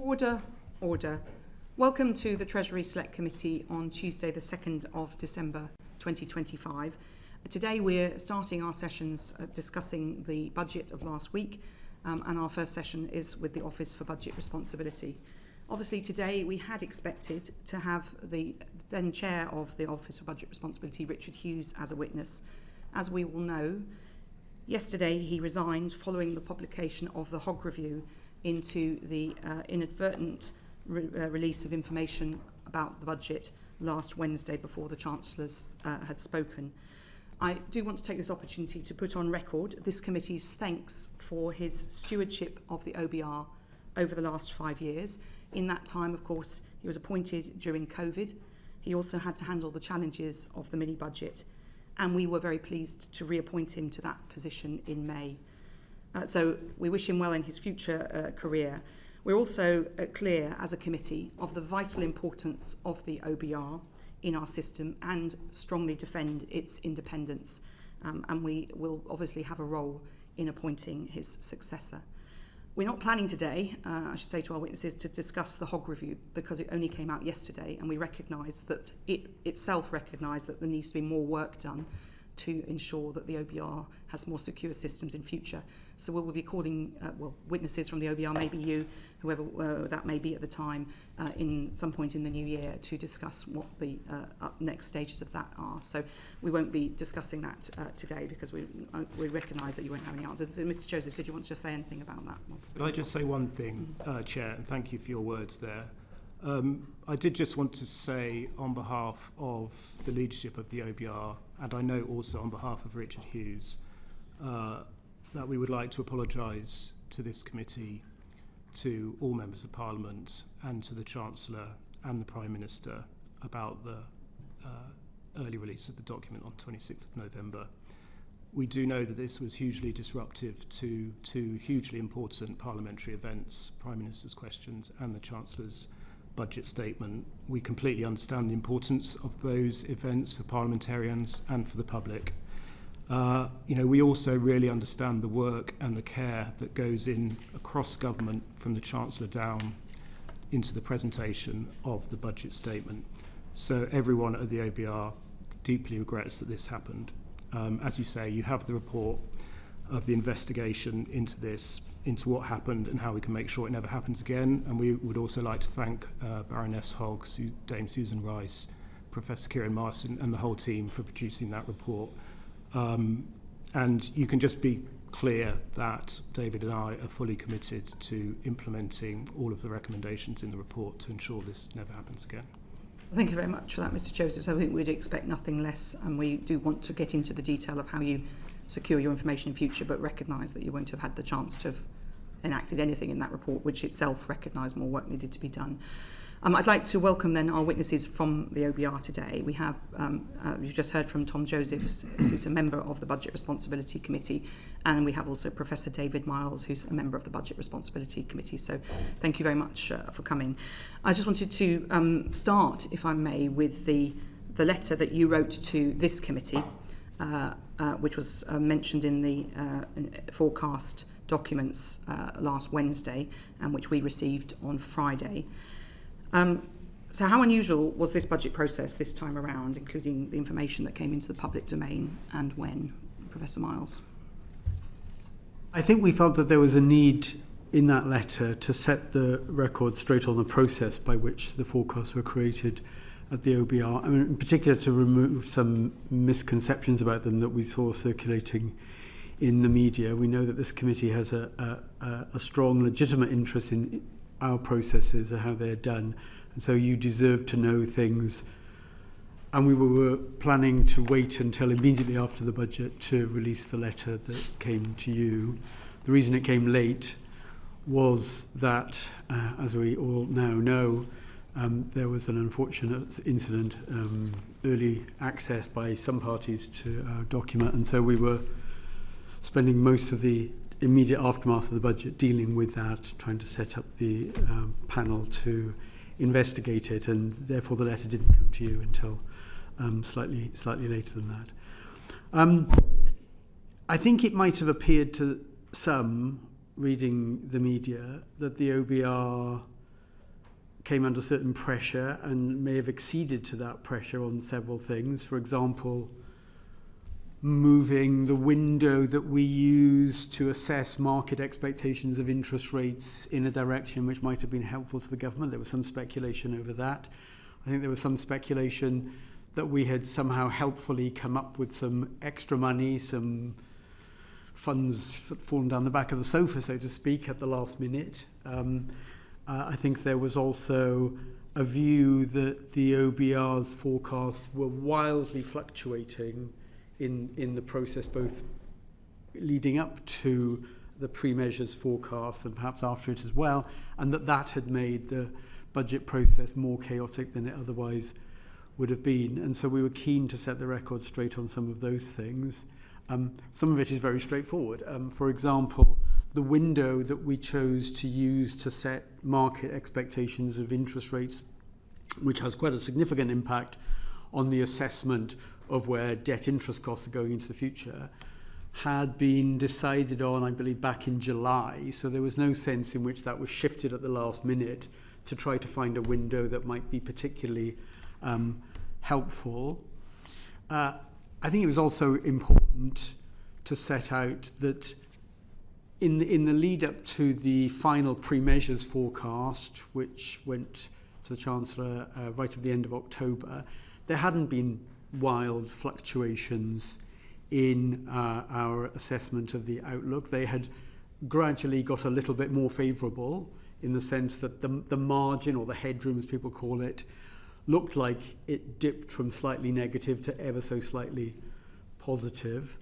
Order, order. Welcome to the Treasury Select Committee on Tuesday the 2nd of December 2025. Today we're starting our sessions discussing the budget of last week, and our first session is with the Office for Budget Responsibility. Obviously today we had expected to have the then Chair of the Office for Budget Responsibility, Richard Hughes, as a witness. As we all know, yesterday he resigned following the publication of the Hogg Review into the inadvertent release of information about the budget last Wednesday before the Chancellors had spoken. I do want to take this opportunity to put on record this committee's thanks for his stewardship of the OBR over the last 5 years. In that time, of course, he was appointed during COVID. He also had to handle the challenges of the mini-budget, and we were very pleased to reappoint him to that position in May. So we wish him well in his future career. We're also clear as a committee of the vital importance of the OBR in our system and strongly defend its independence. And we will obviously have a role in appointing his successor. We're not planning today, I should say to our witnesses, to discuss the Hogg Review because it only came out yesterday, and we recognise that it itself recognised that there needs to be more work done to ensure that the OBR has more secure systems in future. So we'll be calling witnesses from the OBR, maybe you, whoever that may be at the time, in some point in the new year to discuss what the next stages of that are. So we won't be discussing that today because we recognise that you won't have any answers. So Mr Joseph, did you want to just say anything about that? Could I just say one thing, Chair, and thank you for your words there. I did just want to say on behalf of the leadership of the OBR, and I know also on behalf of Richard Hughes, that we would like to apologise to this committee, to all members of Parliament and to the Chancellor and the Prime Minister about the early release of the document on 26th of November. We do know that this was hugely disruptive to two hugely important parliamentary events, Prime Minister's questions and the Chancellor's budget statement. We completely understand the importance of those events for parliamentarians and for the public. We also really understand the work and the care that goes in across government from the Chancellor down into the presentation of the budget statement. So everyone at the OBR deeply regrets that this happened. As you say, you have the report of the investigation into this, into what happened and how we can make sure it never happens again. And we would also like to thank Baroness Hogg, Dame Susan Rice, Professor Kieran Martin and the whole team for producing that report. And you can just be clear that David and I are fully committed to implementing all of the recommendations in the report to ensure this never happens again. Thank you very much for that, Mr Joseph. So I think we'd expect nothing less, and we do want to get into the detail of how you secure your information in future, but recognise that you won't have had the chance to have enacted anything in that report, which itself recognised more work needed to be done. I'd like to welcome then our witnesses from the OBR today. We have, you've just heard from Tom Josephs, who's a member of the Budget Responsibility Committee, and we have also Professor David Miles, who's a member of the Budget Responsibility Committee. So thank you very much for coming. I just wanted to start, if I may, with the letter that you wrote to this committee, which was mentioned in the forecast documents last Wednesday, and which we received on Friday. So how unusual was this budget process this time around, including the information that came into the public domain, and when? Professor Miles. I think we felt that there was a need in that letter to set the record straight on the process by which the forecasts were created at the OBR, in particular to remove some misconceptions about them that we saw circulating in the media. We know that this committee has a strong, legitimate interest in our processes and how they're done, and so you deserve to know things. And we were planning to wait until immediately after the budget to release the letter that came to you. The reason it came late was that, as we all now know, there was an unfortunate incident, early access by some parties to our document, and so we were spending most of the immediate aftermath of the budget dealing with that, trying to set up the panel to investigate it, and therefore the letter didn't come to you until slightly later than that. I think it might have appeared to some reading the media that the OBR came under certain pressure and may have acceded to that pressure on several things. For example, moving the window that we use to assess market expectations of interest rates in a direction which might have been helpful to the government. There was some speculation over that. I think there was some speculation that we had somehow helpfully come up with some extra money, some funds fallen down the back of the sofa, so to speak, at the last minute. I think there was also a view that the OBR's forecasts were wildly fluctuating in the process, both leading up to the pre-measures forecast and perhaps after it as well, and that had made the budget process more chaotic than it otherwise would have been. And so we were keen to set the record straight on some of those things. Some of it is very straightforward. For example, the window that we chose to use to set market expectations of interest rates, which has quite a significant impact on the assessment of where debt interest costs are going into the future, had been decided on, I believe, back in July. So there was no sense in which that was shifted at the last minute to try to find a window that might be particularly helpful. I think it was also important to set out that in the lead up to the final pre-measures forecast, which went to the Chancellor right at the end of October, there hadn't been wild fluctuations in our assessment of the outlook. They had gradually got a little bit more favourable in the sense that the margin, or the headroom as people call it, looked like it dipped from slightly negative to ever so slightly positive.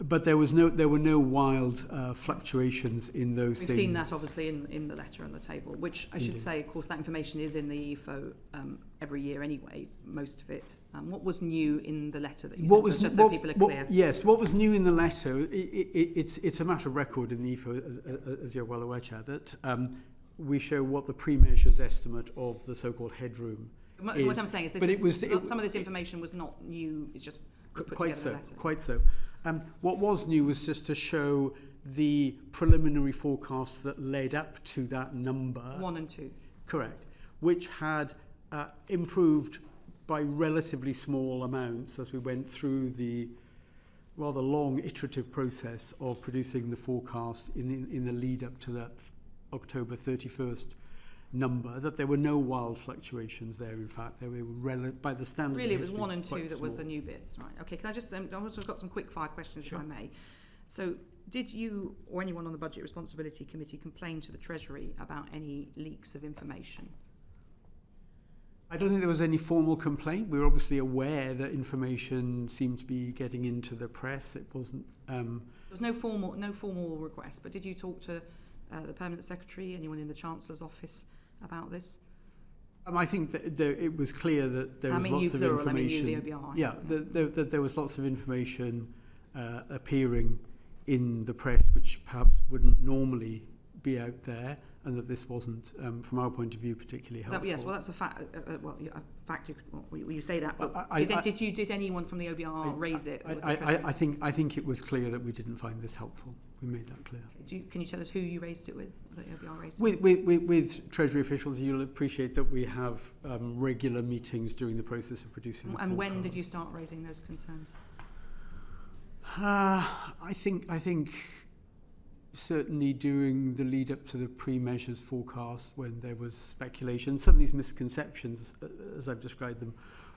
But there were no wild fluctuations in those things. We've seen that obviously in the letter on the table, which I should say, of course, that information is in the EFO every year anyway, most of it. What was new in the letter that you sent us, just so people are clear? Yes, what was new in the letter, it's a matter of record in the EFO, as you're well aware, Chair, that we show what the pre-measures estimate of the so-called headroom is. What I'm saying is some of this information was not new, it's just put quite together in the letter. Quite so. What was new was just to show the preliminary forecasts that led up to that number. 1 and 2. Correct. Which had improved by relatively small amounts as we went through the rather long iterative process of producing the forecast in the lead up to that October 31st number, that there were no wild fluctuations there. In fact, they were by the standards. Really, it was 1 and 2 that small. were the new bits, right? Okay, can I just, I've also got some quick fire questions, Sure. if I may. So, did you or anyone on the Budget Responsibility Committee complain to the Treasury about any leaks of information? I don't think there was any formal complaint. We were obviously aware that information seemed to be getting into the press. It wasn't. There was no formal request, but did you talk to the Permanent Secretary, anyone in the Chancellor's office about this? I think that it was clear that there was lots of information. I mean, the OBR. Yeah, that there was lots of information appearing in the press, which perhaps wouldn't normally be out there, and that this wasn't, from our point of view, particularly helpful. Yes, well, that's a fact. A fact. You say that. But did anyone from the OBR raise it? I think it was clear that we didn't find this helpful. We made that clear. Okay. Can you tell us who you raised it with? The OBR raised it with Treasury officials. You'll appreciate that we have regular meetings during the process of producing. And when did you start raising those concerns? I think certainly during the lead up to the pre-measures forecast, when there was speculation, some of these misconceptions, as I've described them,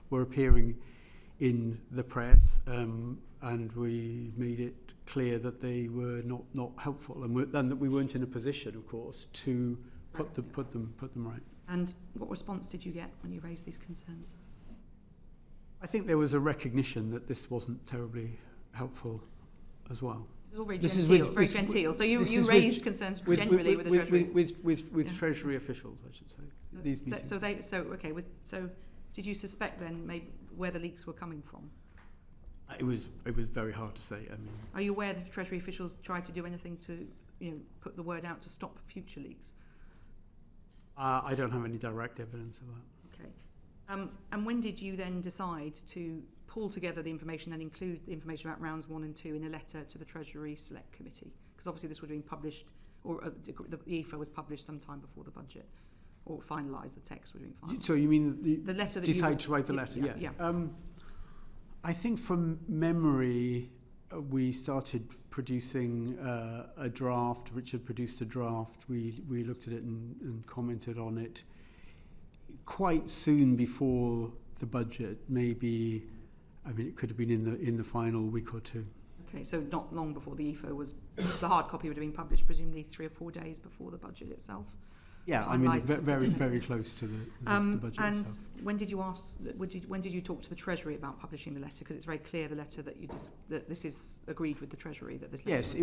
were appearing in the press, and we made it clear that they were not helpful, and that we weren't in a position, of course, to put them right. And what response did you get when you raised these concerns? I think there was a recognition that this wasn't terribly helpful as well. This is all very genteel. So you raised concerns generally with the Treasury? With Treasury officials, I should say. These meetings. So did you suspect then maybe where the leaks were coming from? It was very hard to say. I mean, are you aware that Treasury officials tried to do anything to put the word out to stop future leaks? I don't have any direct evidence of that. Okay. And when did you then decide to pull together the information and include the information about rounds 1 and 2 in a letter to the Treasury Select Committee? Because obviously this would have been published, or the EFO was published sometime before the budget. or finalise the text would have been finalised. So you mean the letter that decide to write the letter? Yeah, yes. Yeah. I think from memory, we started producing a draft. Richard produced a draft. We looked at it and commented on it quite soon before the budget. Maybe, I mean, it could have been in the final week or two. Okay, so not long before the EFO was, because the hard copy would have been published presumably 3 or 4 days before the budget itself. Yeah, I mean, very close to the budget and itself. When did you talk to the Treasury about publishing the letter? Because it's very clear the letter that this is agreed with the Treasury, that this letter Yes,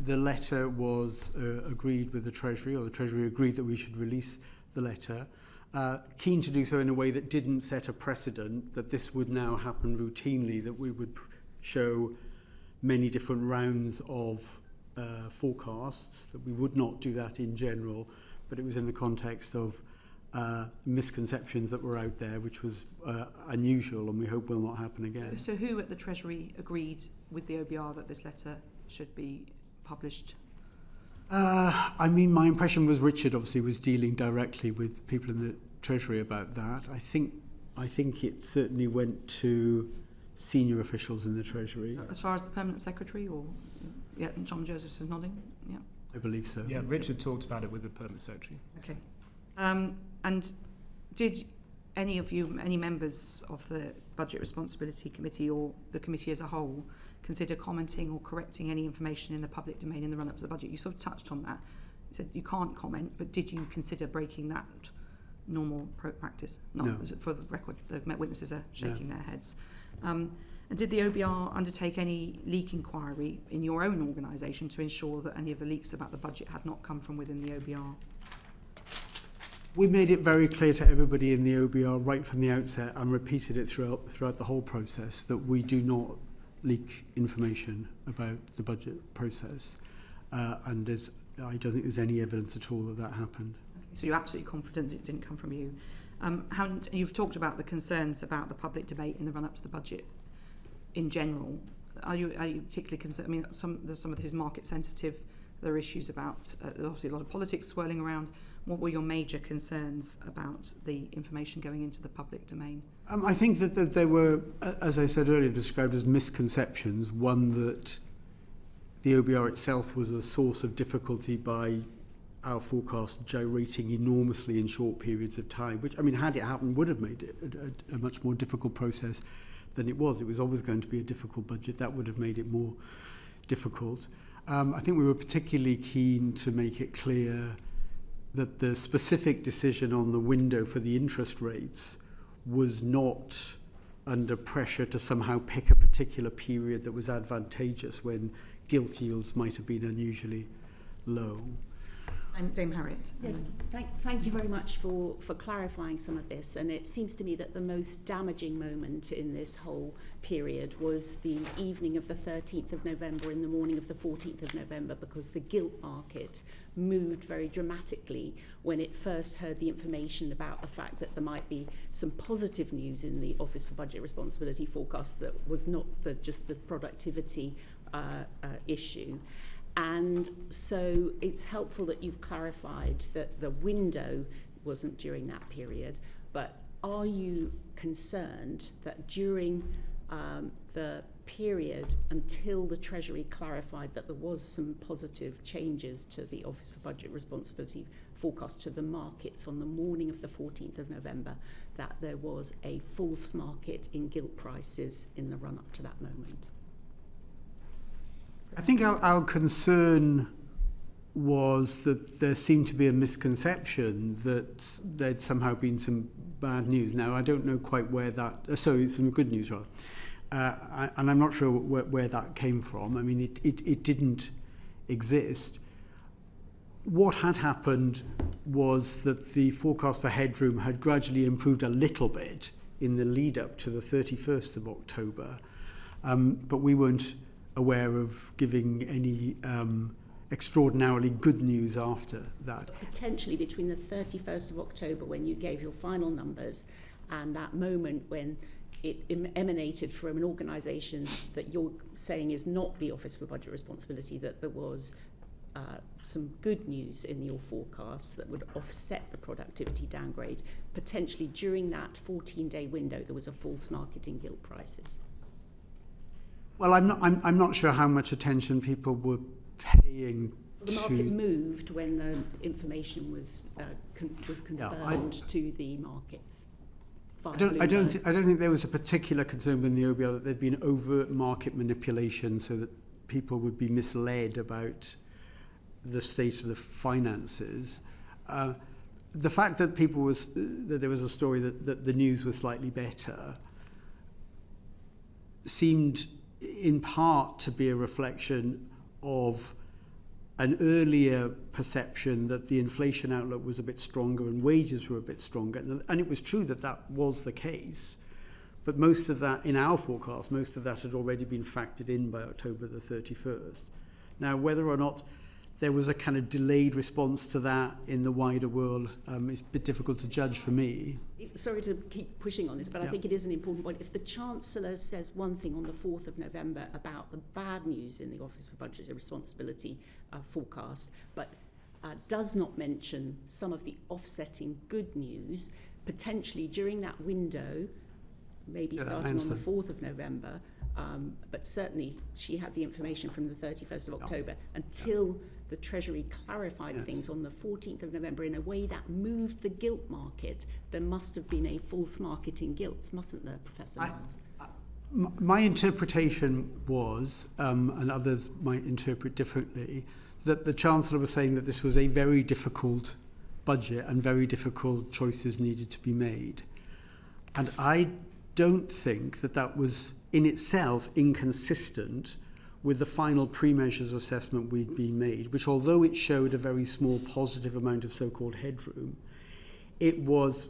the letter was agreed with the Treasury, or the Treasury agreed that we should release the letter. Keen to do so in a way that didn't set a precedent, that this would now happen routinely, that we would show many different rounds of forecasts, that we would not do that in general, but it was in the context of misconceptions that were out there, which was unusual and we hope will not happen again. So who at the Treasury agreed with the OBR that this letter should be published? I mean, my impression was Richard obviously was dealing directly with people in the Treasury about that. I think it certainly went to senior officials in the Treasury. As far as the permanent secretary, or yeah, John Josephs is nodding. Yeah, I believe so. Yeah, Richard talked about it with the permanent secretary. Okay. And did any members of the Budget Responsibility Committee or the committee as a whole consider commenting or correcting any information in the public domain in the run-up to the budget? You sort of touched on that. You said you can't comment, but did you consider breaking that normal practice? No. For the record, the witnesses are shaking their heads. And did the OBR undertake any leak inquiry in your own organisation to ensure that any of the leaks about the budget had not come from within the OBR? We made it very clear to everybody in the OBR right from the outset, and repeated it throughout the whole process, that we do not leak information about the budget process. And I don't think there's any evidence at all that happened. So you're absolutely confident it didn't come from you. You've talked about the concerns about the public debate in the run-up to the budget in general. Are you particularly concerned? I mean, some of this is market sensitive. There are issues about obviously a lot of politics swirling around. What were your major concerns about the information going into the public domain? I think that there were, as I said earlier, described as misconceptions. One, that the OBR itself was a source of difficulty by our forecast gyrating enormously in short periods of time, which, I mean, had it happened, would have made it a much more difficult process than it was. It was always going to be a difficult budget. That would have made it more difficult. I think we were particularly keen to make it clear that the specific decision on the window for the interest rates was not under pressure to somehow pick a particular period that was advantageous when gilt yields might have been unusually low. Dame Harriet. Yes, thank you very much for clarifying some of this. And it seems to me that the most damaging moment in this whole period was the evening of the 13th of November and the morning of the 14th of November, because the gilt market moved very dramatically when it first heard the information about the fact that there might be some positive news in the Office for Budget Responsibility forecast that was not just the productivity issue. And so it's helpful that you've clarified that the window wasn't during that period, but are you concerned that during the period until the Treasury clarified that there was some positive changes to the Office for Budget Responsibility forecast to the markets on the morning of the 14th of November, that there was a false market in gilt prices in the run-up to that moment? I think our concern was that there seemed to be a misconception that there'd somehow been some bad news. Now, I don't know quite where that... some good news, rather. And I'm not sure where that came from. I mean, it didn't exist. What had happened was that the forecast for headroom had gradually improved a little bit in the lead-up to the 31st of October, but we weren't aware of giving any extraordinarily good news after that. But potentially between the 31st of October, when you gave your final numbers, and that moment when it emanated from an organisation that you're saying is not the Office for Budget Responsibility, that there was some good news in your forecasts that would offset the productivity downgrade. Potentially during that 14-day window, there was a false market in gilt prices. Well, I'm not sure how much attention people were paying. The market moved when the information was confirmed to the markets. I don't think there was a particular concern in the OBR that there'd been overt market manipulation so that people would be misled about the state of the finances. The fact that that there was a story that the news was slightly better seemed in part to be a reflection of an earlier perception that the inflation outlook was a bit stronger and wages were a bit stronger. And it was true that that was the case. But most of that, in our forecast, most of that had already been factored in by October the 31st. Now, whether or not there was a kind of delayed response to that in the wider world is a bit difficult to judge for me. Sorry to keep pushing on this, but I think it is an important point. If the Chancellor says one thing on the 4th of November about the bad news in the Office for Budget and Responsibility forecast, but does not mention some of the offsetting good news, potentially during that window, maybe starting on the 4th of November, but certainly she had the information from the 31st of October until the Treasury clarified things on the 14th of November in a way that moved the gilt market. There must have been a false market in gilts, mustn't there, Professor Miles? My interpretation was, and others might interpret differently, that the Chancellor was saying that this was a very difficult budget and very difficult choices needed to be made. And I don't think that that was in itself inconsistent with the final pre-measures assessment we'd been made, which although it showed a very small positive amount of so-called headroom, it was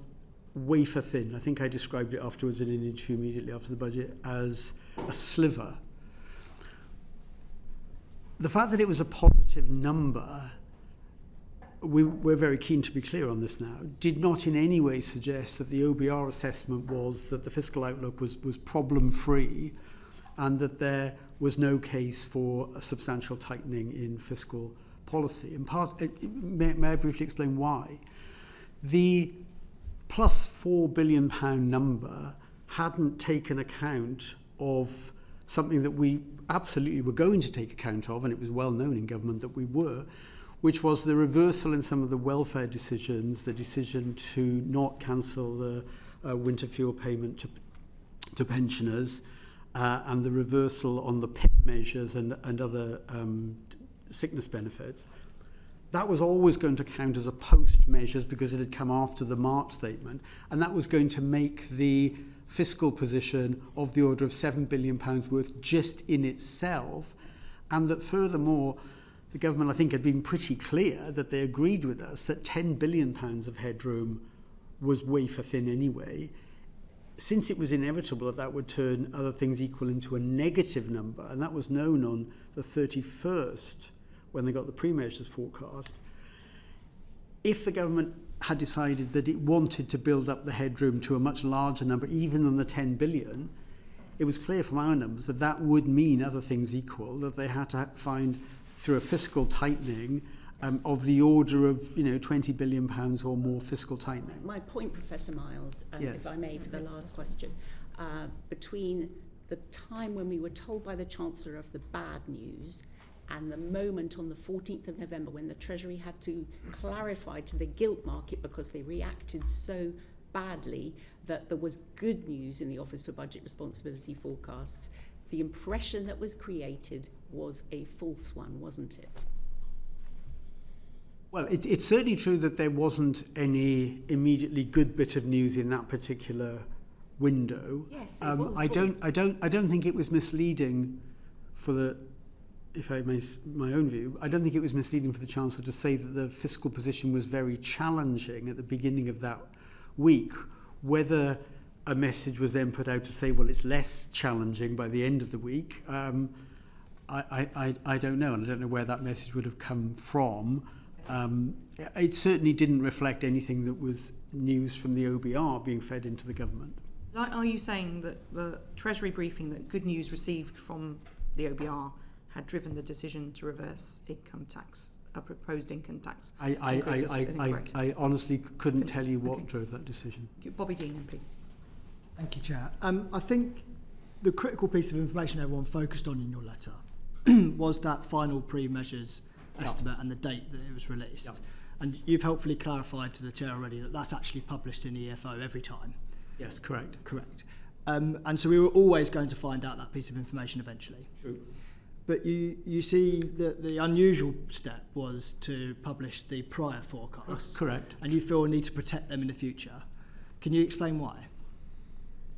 wafer thin. I think I described it afterwards in an interview immediately after the budget as a sliver. The fact that it was a positive number, we're very keen to be clear on this now, did not in any way suggest that the OBR assessment was that the fiscal outlook was problem-free and that there was no case for a substantial tightening in fiscal policy. In part, may I briefly explain why? The plus £4 billion number hadn't taken account of something that we absolutely were going to take account of, and it was well known in government that we were, which was the reversal in some of the welfare decisions, the decision to not cancel the winter fuel payment to pensioners, and the reversal on the PIP measures and other sickness benefits. That was always going to count as a post measures because it had come after the March statement, and that was going to make the fiscal position of the order of £7 billion worth just in itself, and that furthermore, the government, I think, had been pretty clear that they agreed with us that £10 billion of headroom was wafer thin anyway. Since it was inevitable that that would turn other things equal into a negative number, and that was known on the 31st when they got the pre-measures forecast, if the government had decided that it wanted to build up the headroom to a much larger number, even than the 10 billion, it was clear from our numbers that that would mean, other things equal, that they had to find through a fiscal tightening of the order of £20 billion or more fiscal tightening. My point, Professor Miles, if I may, for the last question, between the time when we were told by the Chancellor of the bad news and the moment on the 14th of November when the Treasury had to clarify to the gilt market because they reacted so badly that there was good news in the Office for Budget Responsibility forecasts, the impression that was created was a false one, wasn't it? Well, it's certainly true that there wasn't any immediately good bit of news in that particular window. Yes, it was I don't think it was misleading for the, if I may, my own view, I don't think it was misleading for the Chancellor to say that the fiscal position was very challenging at the beginning of that week. Whether a message was then put out to say, well, it's less challenging by the end of the week, I don't know, and I don't know where that message would have come from. It certainly didn't reflect anything that was news from the OBR being fed into the government. Are you saying that the Treasury briefing, that good news received from the OBR, had driven the decision to reverse income tax, a proposed income tax. I honestly couldn't tell you what drove that decision. Bobby Dean, please. Thank you, Chair. I think the critical piece of information everyone focused on in your letter was that final pre-measures estimate and the date that it was released. Yep. And you've helpfully clarified to the Chair already that that's actually published in EFO every time. Yes, correct. Correct. And so we were always going to find out that piece of information eventually. True. But you see that the unusual step was to publish the prior forecasts. Correct. And you feel a need to protect them in the future. Can you explain why?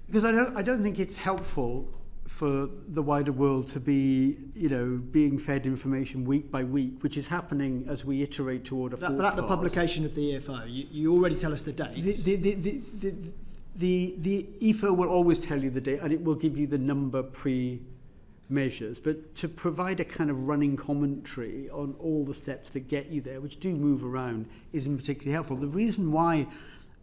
Because I don't think it's helpful for the wider world to be, being fed information week by week, which is happening as we iterate toward a forecast. But at the publication of the EFO, you already tell us the dates. The EFO will always tell you the date, and it will give you the number pre-measures. But to provide a kind of running commentary on all the steps that get you there, which do move around, isn't particularly helpful. The reason why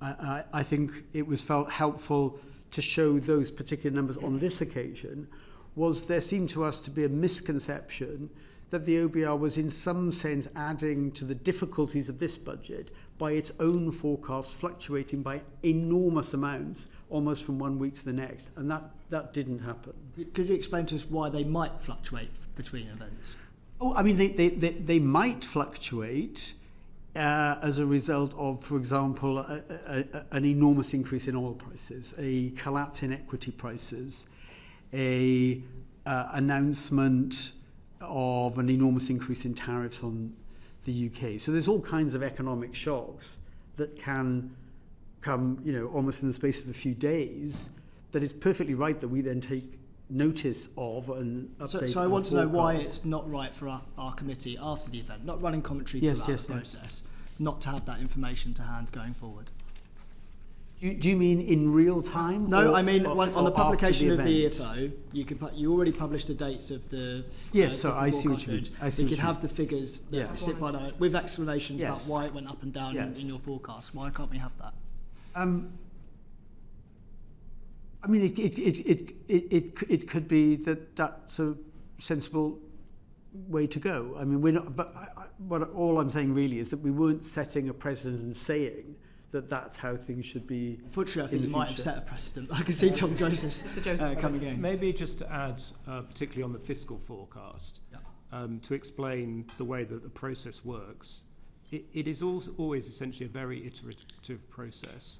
I think it was felt helpful to show those particular numbers on this occasion was there seemed to us to be a misconception that the OBR was in some sense adding to the difficulties of this budget by its own forecast fluctuating by enormous amounts almost from one week to the next, and that didn't happen. Could you explain to us why they might fluctuate between events? Oh, I mean, they might fluctuate as a result of, for example, an enormous increase in oil prices, a collapse in equity prices, a announcement of an enormous increase in tariffs on the UK. So there's all kinds of economic shocks that can come, almost in the space of a few days, that it's perfectly right that we then take notice of and update. So I want to know why it's not right for our committee after the event, not running commentary throughout the process, not to have that information to hand going forward. Do you mean in real time? No, I mean on the publication of the EFO, you already published the dates of the. Yes, so I see what you mean. You could have the figures that sit by the, with explanations about why it went up and down in your forecast. Why can't we have that? I mean, it could be that that's a sensible way to go. I mean, we're not. But all I'm saying really is that we weren't setting a precedent and saying that that's how things should be. Fortunately, I think you might have set a precedent. I can see Tom Joseph's coming in. Maybe just to add, particularly on the fiscal forecast, to explain the way that the process works. It is always essentially a very iterative process.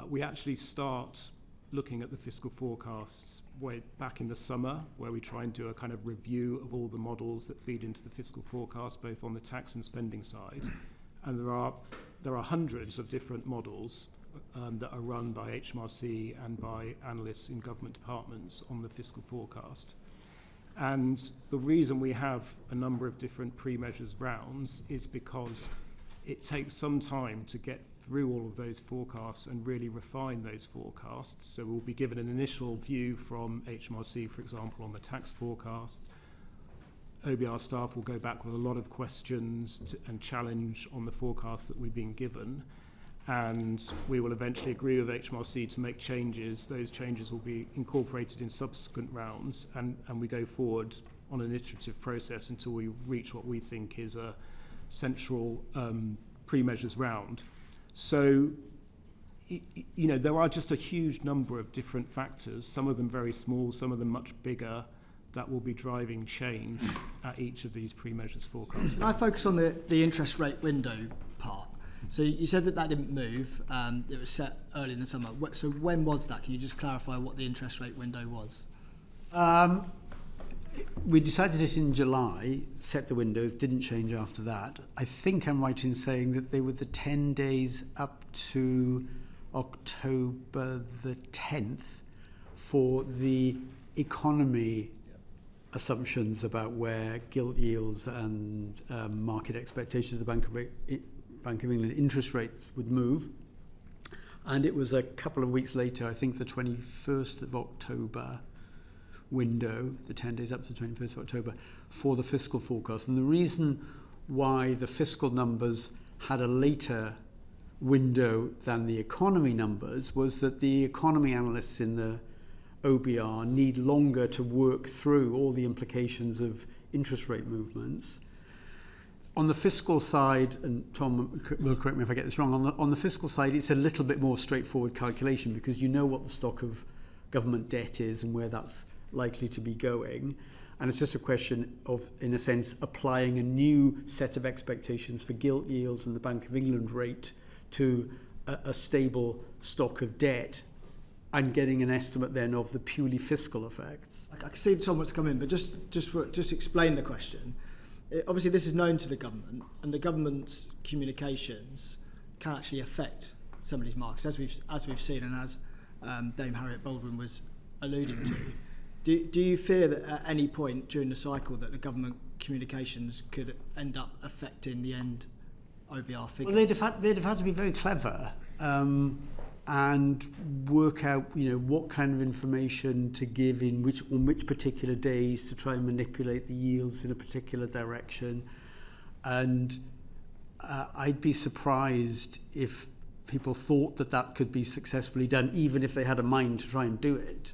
We actually start looking at the fiscal forecasts way back in the summer, where we try and do a kind of review of all the models that feed into the fiscal forecast, both on the tax and spending side. And there are hundreds of different models that are run by HMRC and by analysts in government departments on the fiscal forecast. And the reason we have a number of different pre-measures rounds is because it takes some time to get through all of those forecasts and really refine those forecasts. So we'll be given an initial view from HMRC, for example, on the tax forecast. OBR staff will go back with a lot of questions and challenge on the forecast that we've been given. And we will eventually agree with HMRC to make changes. Those changes will be incorporated in subsequent rounds, and we go forward on an iterative process until we reach what we think is a central pre-measures round. So, there are just a huge number of different factors, some of them very small, some of them much bigger, that will be driving change at each of these pre-measures forecasts. Can I focus on the interest rate window part? So you said that didn't move, it was set early in the summer. So when was that? Can you just clarify what the interest rate window was? We decided it in July, set the windows, didn't change after that. I think I'm right in saying that they were the 10 days up to October the 10th for the economy assumptions about where gilt yields and market expectations of the Bank of England interest rates would move. And it was a couple of weeks later, I think the 21st of October window, the 10 days up to the 21st of October, for the fiscal forecast. And the reason why the fiscal numbers had a later window than the economy numbers was that the economy analysts in the OBR need longer to work through all the implications of interest rate movements. On the fiscal side, and Tom will correct me if I get this wrong, on the fiscal side, it's a little bit more straightforward calculation because you know what the stock of government debt is and where that's likely to be going. And it's just a question of, in a sense, applying a new set of expectations for gilt yields and the Bank of England rate to a stable stock of debt and getting an estimate then of the purely fiscal effects. I can see Tom come in, but just explain the question. Obviously, this is known to the government, and the government's communications can actually affect somebody's markets, as we've seen, and as Dame Harriet Baldwin was alluding to. Do you fear that at any point during the cycle that the government communications could end up affecting the end OBR figures? Well, they'd have had to be very clever and work out, what kind of information to give on which particular days to try and manipulate the yields in a particular direction. And I'd be surprised if people thought that could be successfully done, even if they had a mind to try and do it.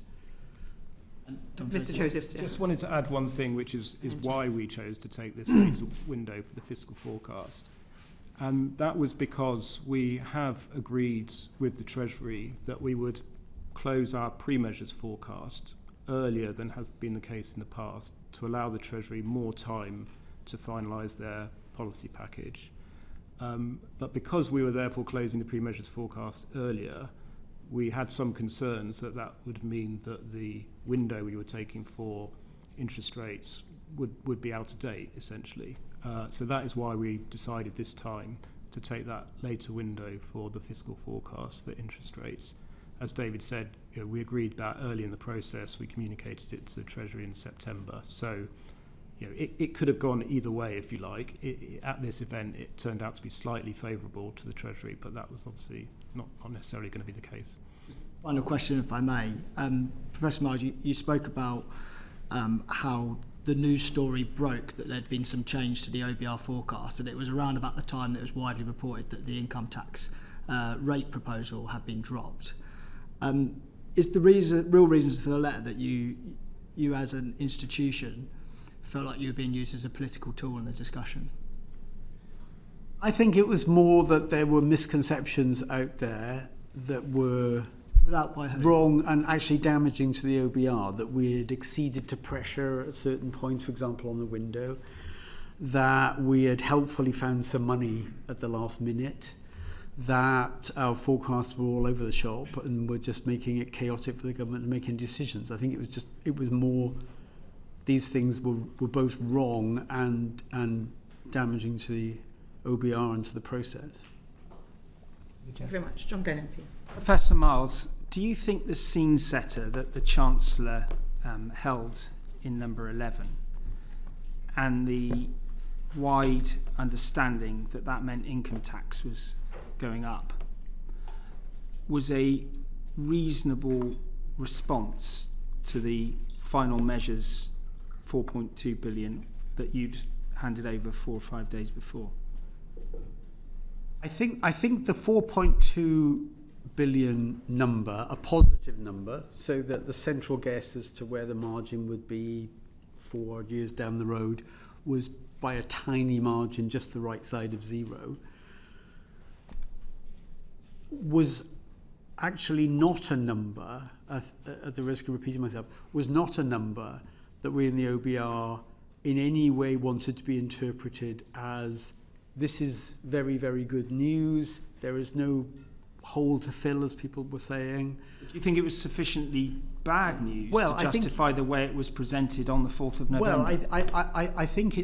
Mr Josephs. Just wanted to add one thing, which is why we chose to take this later window for the fiscal forecast. And that was because we have agreed with the Treasury that we would close our pre-measures forecast earlier than has been the case in the past to allow the Treasury more time to finalise their policy package. But because we were therefore closing the pre-measures forecast earlier, we had some concerns that would mean that the window we were taking for interest rates would be out of date, essentially. So that is why we decided this time to take that later window for the fiscal forecast for interest rates. As David said, we agreed that early in the process. We communicated it to the Treasury in September. So it could have gone either way, if you like. At this event, it turned out to be slightly favourable to the Treasury, but that was obviously not necessarily going to be the case. Final question, if I may. Professor Miles, you spoke about how the news story broke that there'd been some change to the OBR forecast, and it was around about the time that it was widely reported that the income tax rate proposal had been dropped. Is the real reasons for the letter that you as an institution felt like you were being used as a political tool in the discussion? I think it was more that there were misconceptions out there that were wrong and actually damaging to the OBR, that we had exceeded to pressure at certain points, for example, on the window, that we had helpfully found some money at the last minute, that our forecasts were all over the shop and were just making it chaotic for the government to make any decisions. I think it was more these things were both wrong and damaging to the OBR and to the process. Thank you very much. John Glenn, MP. Professor Miles, do you think the scene setter that the Chancellor held in number 11 and the wide understanding that meant income tax was going up was a reasonable response to the final measures 4.2 billion that you'd handed over 4 or 5 days before? I think the 4.2 billion number, a positive number, so that the central guess as to where the margin would be 4 years down the road was by a tiny margin, just the right side of zero, was actually not a number, at the risk of repeating myself, was not a number that we in the OBR in any way wanted to be interpreted as this is very, very good news. There is no hole to fill, as people were saying. Do you think it was sufficiently bad news to justify the way it was presented on the 4th of November? Well, I think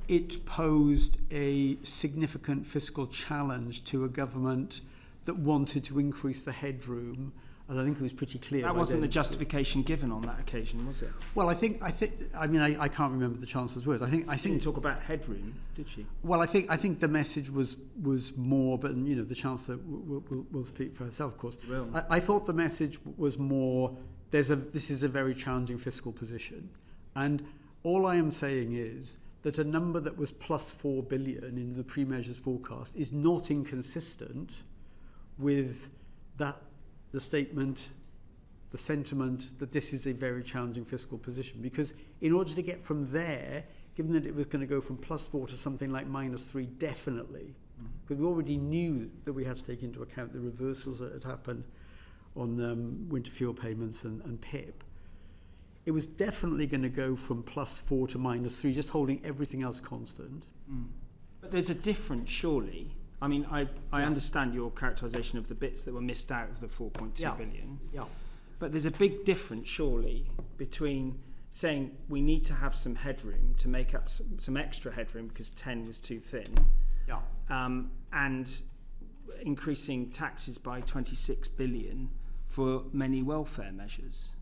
it posed a significant fiscal challenge to a government that wanted to increase the headroom. And I think it was pretty clear. That wasn't the justification given on that occasion, was it? Well, I can't remember the Chancellor's words. I think she didn't talk about headroom, did she? Well, I think the message was more, but the Chancellor will speak for herself, of course. I thought the message was more, this is a very challenging fiscal position. And all I am saying is that a number that was plus 4 billion in the pre-measures forecast is not inconsistent with the statement the sentiment that this is a very challenging fiscal position. Because in order to get from there, given that it was going to go from +4 to something like -3, definitely, because we already knew that we had to take into account the reversals that had happened on winter fuel payments and PIP. It was definitely going to go from +4 to -3, just holding everything else constant. But there's a difference, surely. I mean, I understand your characterisation of the bits that were missed out of the 4.2 billion. Yeah. But there's a big difference, surely, between saying we need to have some headroom to make up some extra headroom because 10 was too thin, and increasing taxes by 26 billion for many welfare measures.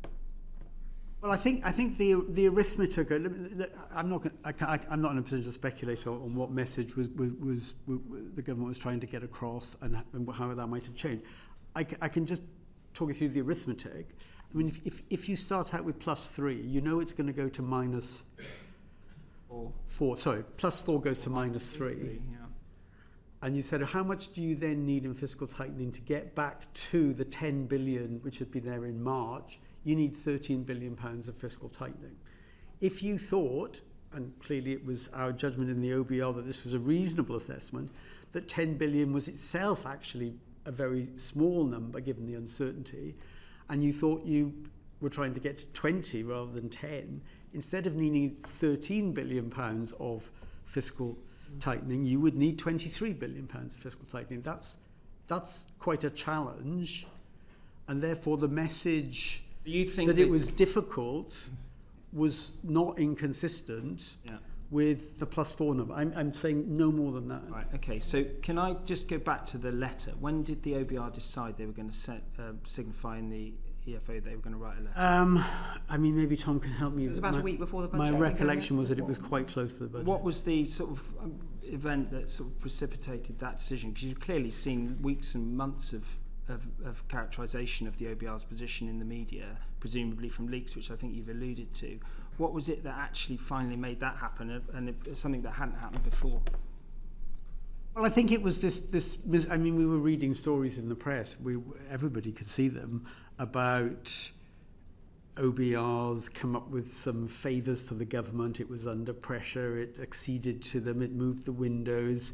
Well, I think the arithmetic. I'm not in a position to speculate on what message was the government was trying to get across and how that might have changed. I can just talk you through the arithmetic. I mean, if you start out with +3, you know it's going to go to -4. Sorry, +4 goes to -3. Yeah. And you said, how much do you then need in fiscal tightening to get back to the 10 billion which had been there in March? You need 13 billion pounds of fiscal tightening. If you thought, and clearly it was our judgment in the OBR that this was a reasonable assessment, that 10 billion was itself actually a very small number given the uncertainty, and you thought you were trying to get to 20 rather than 10, instead of needing 13 billion pounds of fiscal tightening, you would need 23 billion pounds of fiscal tightening. That's quite a challenge, and therefore the message that it was difficult was not inconsistent with the +4 number. I'm saying no more than that. Right, okay, so can I just go back to the letter? When did the OBR decide they were going to signify in the EFO they were going to write a letter? I mean, maybe Tom can help me. It was about a week before the budget. My recollection was that it was quite close to the budget. What was the sort of event that sort of precipitated that decision? Because you've clearly seen weeks and months of characterisation of the OBR's position in the media, presumably from leaks, which I think you've alluded to. What was it that actually finally made that happen, and something that hadn't happened before? Well, I think it was this. I mean, we were reading stories in the press. Everybody could see them about OBRs come up with some favours to the government. It was under pressure. It acceded to them. It moved the windows.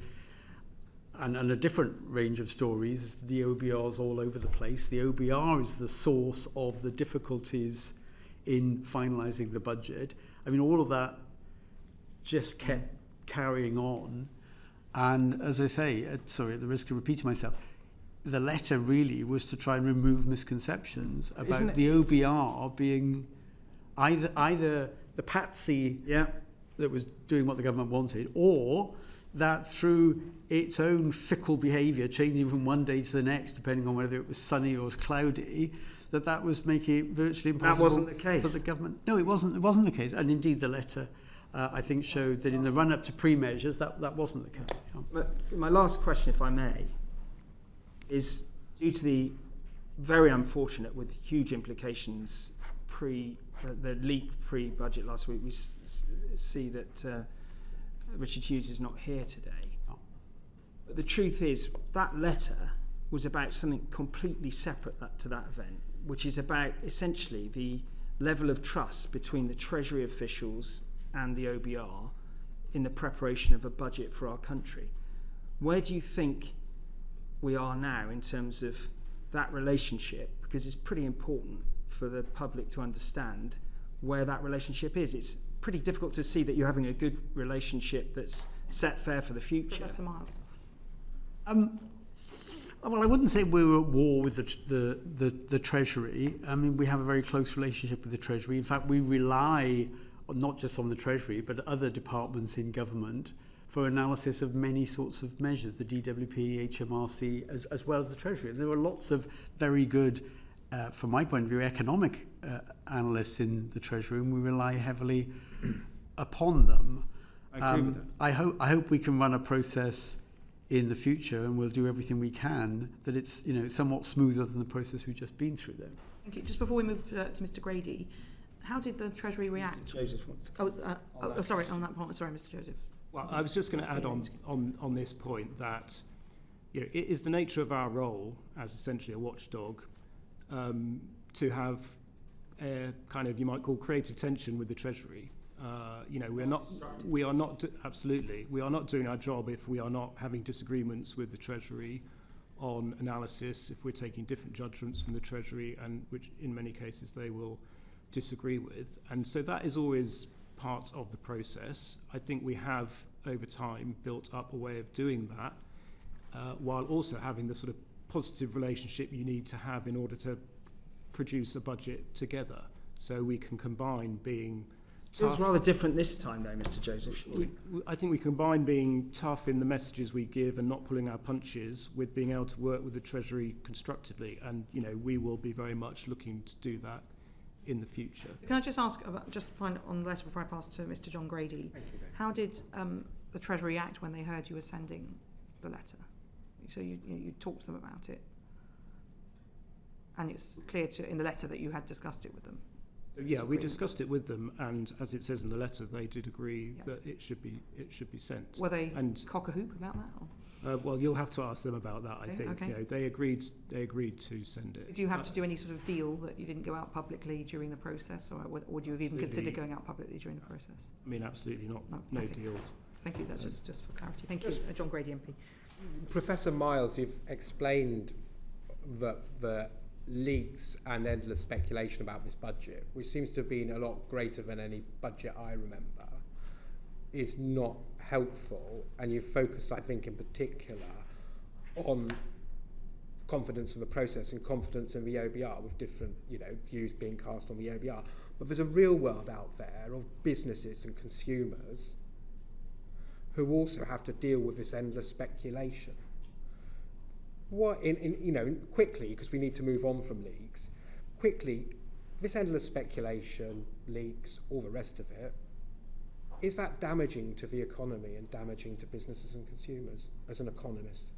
And a different range of stories. The OBRs all over the place. The OBR is the source of the difficulties in finalising the budget. I mean, all of that just kept carrying on. And as I say, sorry, at the risk of repeating myself, the letter really was to try and remove misconceptions about the OBR being either the patsy that was doing what the government wanted, or that through its own fickle behaviour, changing from one day to the next, depending on whether it was sunny or cloudy, that was making it virtually impossible. That wasn't the case for the government. No, it wasn't the case. And indeed, the letter, I think, showed that in the run-up to pre-measures, that wasn't the case. Yeah. But my last question, if I may, is due to the very unfortunate, with huge implications, the leak pre-budget last week, we see that Richard Hughes is not here today. But the truth is, that letter was about something completely separate to that event, which is about essentially the level of trust between the Treasury officials and the OBR in the preparation of a budget for our country. Where do you think we are now in terms of that relationship? Because it's pretty important for the public to understand where that relationship is. It's pretty difficult to see that you're having a good relationship that's set fair for the future. Professor Miles. Well, I wouldn't say we were at war with the Treasury. I mean, we have a very close relationship with the Treasury. In fact, we rely not just on the Treasury, but other departments in government for analysis of many sorts of measures, the DWP, HMRC, as well as the Treasury. And there are lots of very good, from my point of view, economic analysts in the Treasury, and we rely heavily upon them. I agree with that. I hope we can run a process in the future, and we'll do everything we can that it's somewhat smoother than the process we've just been through. Then. Thank you. Just before we move to Mr. Grady, how did the Treasury react? Mr. Joseph wants to sorry, on that point. Sorry, Mr. Joseph. Well, I was just going to add on this point that it is the nature of our role as essentially a watchdog to have a kind of, you might call, creative tension with the Treasury. You know, we are not absolutely, we are not doing our job if we are not having disagreements with the Treasury on analysis, if we're taking different judgments from the Treasury, and which in many cases they will disagree with. And so that is always part of the process. I think we have, over time, built up a way of doing that, while also having the sort of positive relationship you need to have in order to produce a budget together. So we can combine being It was rather different this time, though, Mr. Joseph. I think we combine being tough in the messages we give and not pulling our punches with being able to work with the Treasury constructively. And, you know, we will be very much looking to do that in the future. Can I just ask, about, just find on the letter before I pass to Mr John Grady, how did the Treasury act when they heard you were sending the letter? So you talked to them about it, and it's clear in the letter that you had discussed it with them. So, yeah, we discussed it with them, and as it says in the letter, they did agree that it should be sent. Were they cock a hoop about that? Or? Well, you'll have to ask them about that. I think. Okay. You know, they agreed to send it. Do you have to do any sort of deal that you didn't go out publicly during the process, or would you have even considered going out publicly during the process? I mean, absolutely not. No okay. deals. Thank you. That's just for clarity. Thank you, John Grady MP. Professor Miles, you've explained that the leaks and endless speculation about this budget, which seems to have been a lot greater than any budget I remember, is not helpful, and you've focused, I think, in particular on confidence in the process and confidence in the OBR, with different, you know, views being cast on the OBR. But there's a real world out there of businesses and consumers who also have to deal with this endless speculation. What, you know, quickly, because we need to move on from leaks, quickly, this endless speculation, leaks, all the rest of it, is that damaging to the economy and damaging to businesses and consumers, as an economist?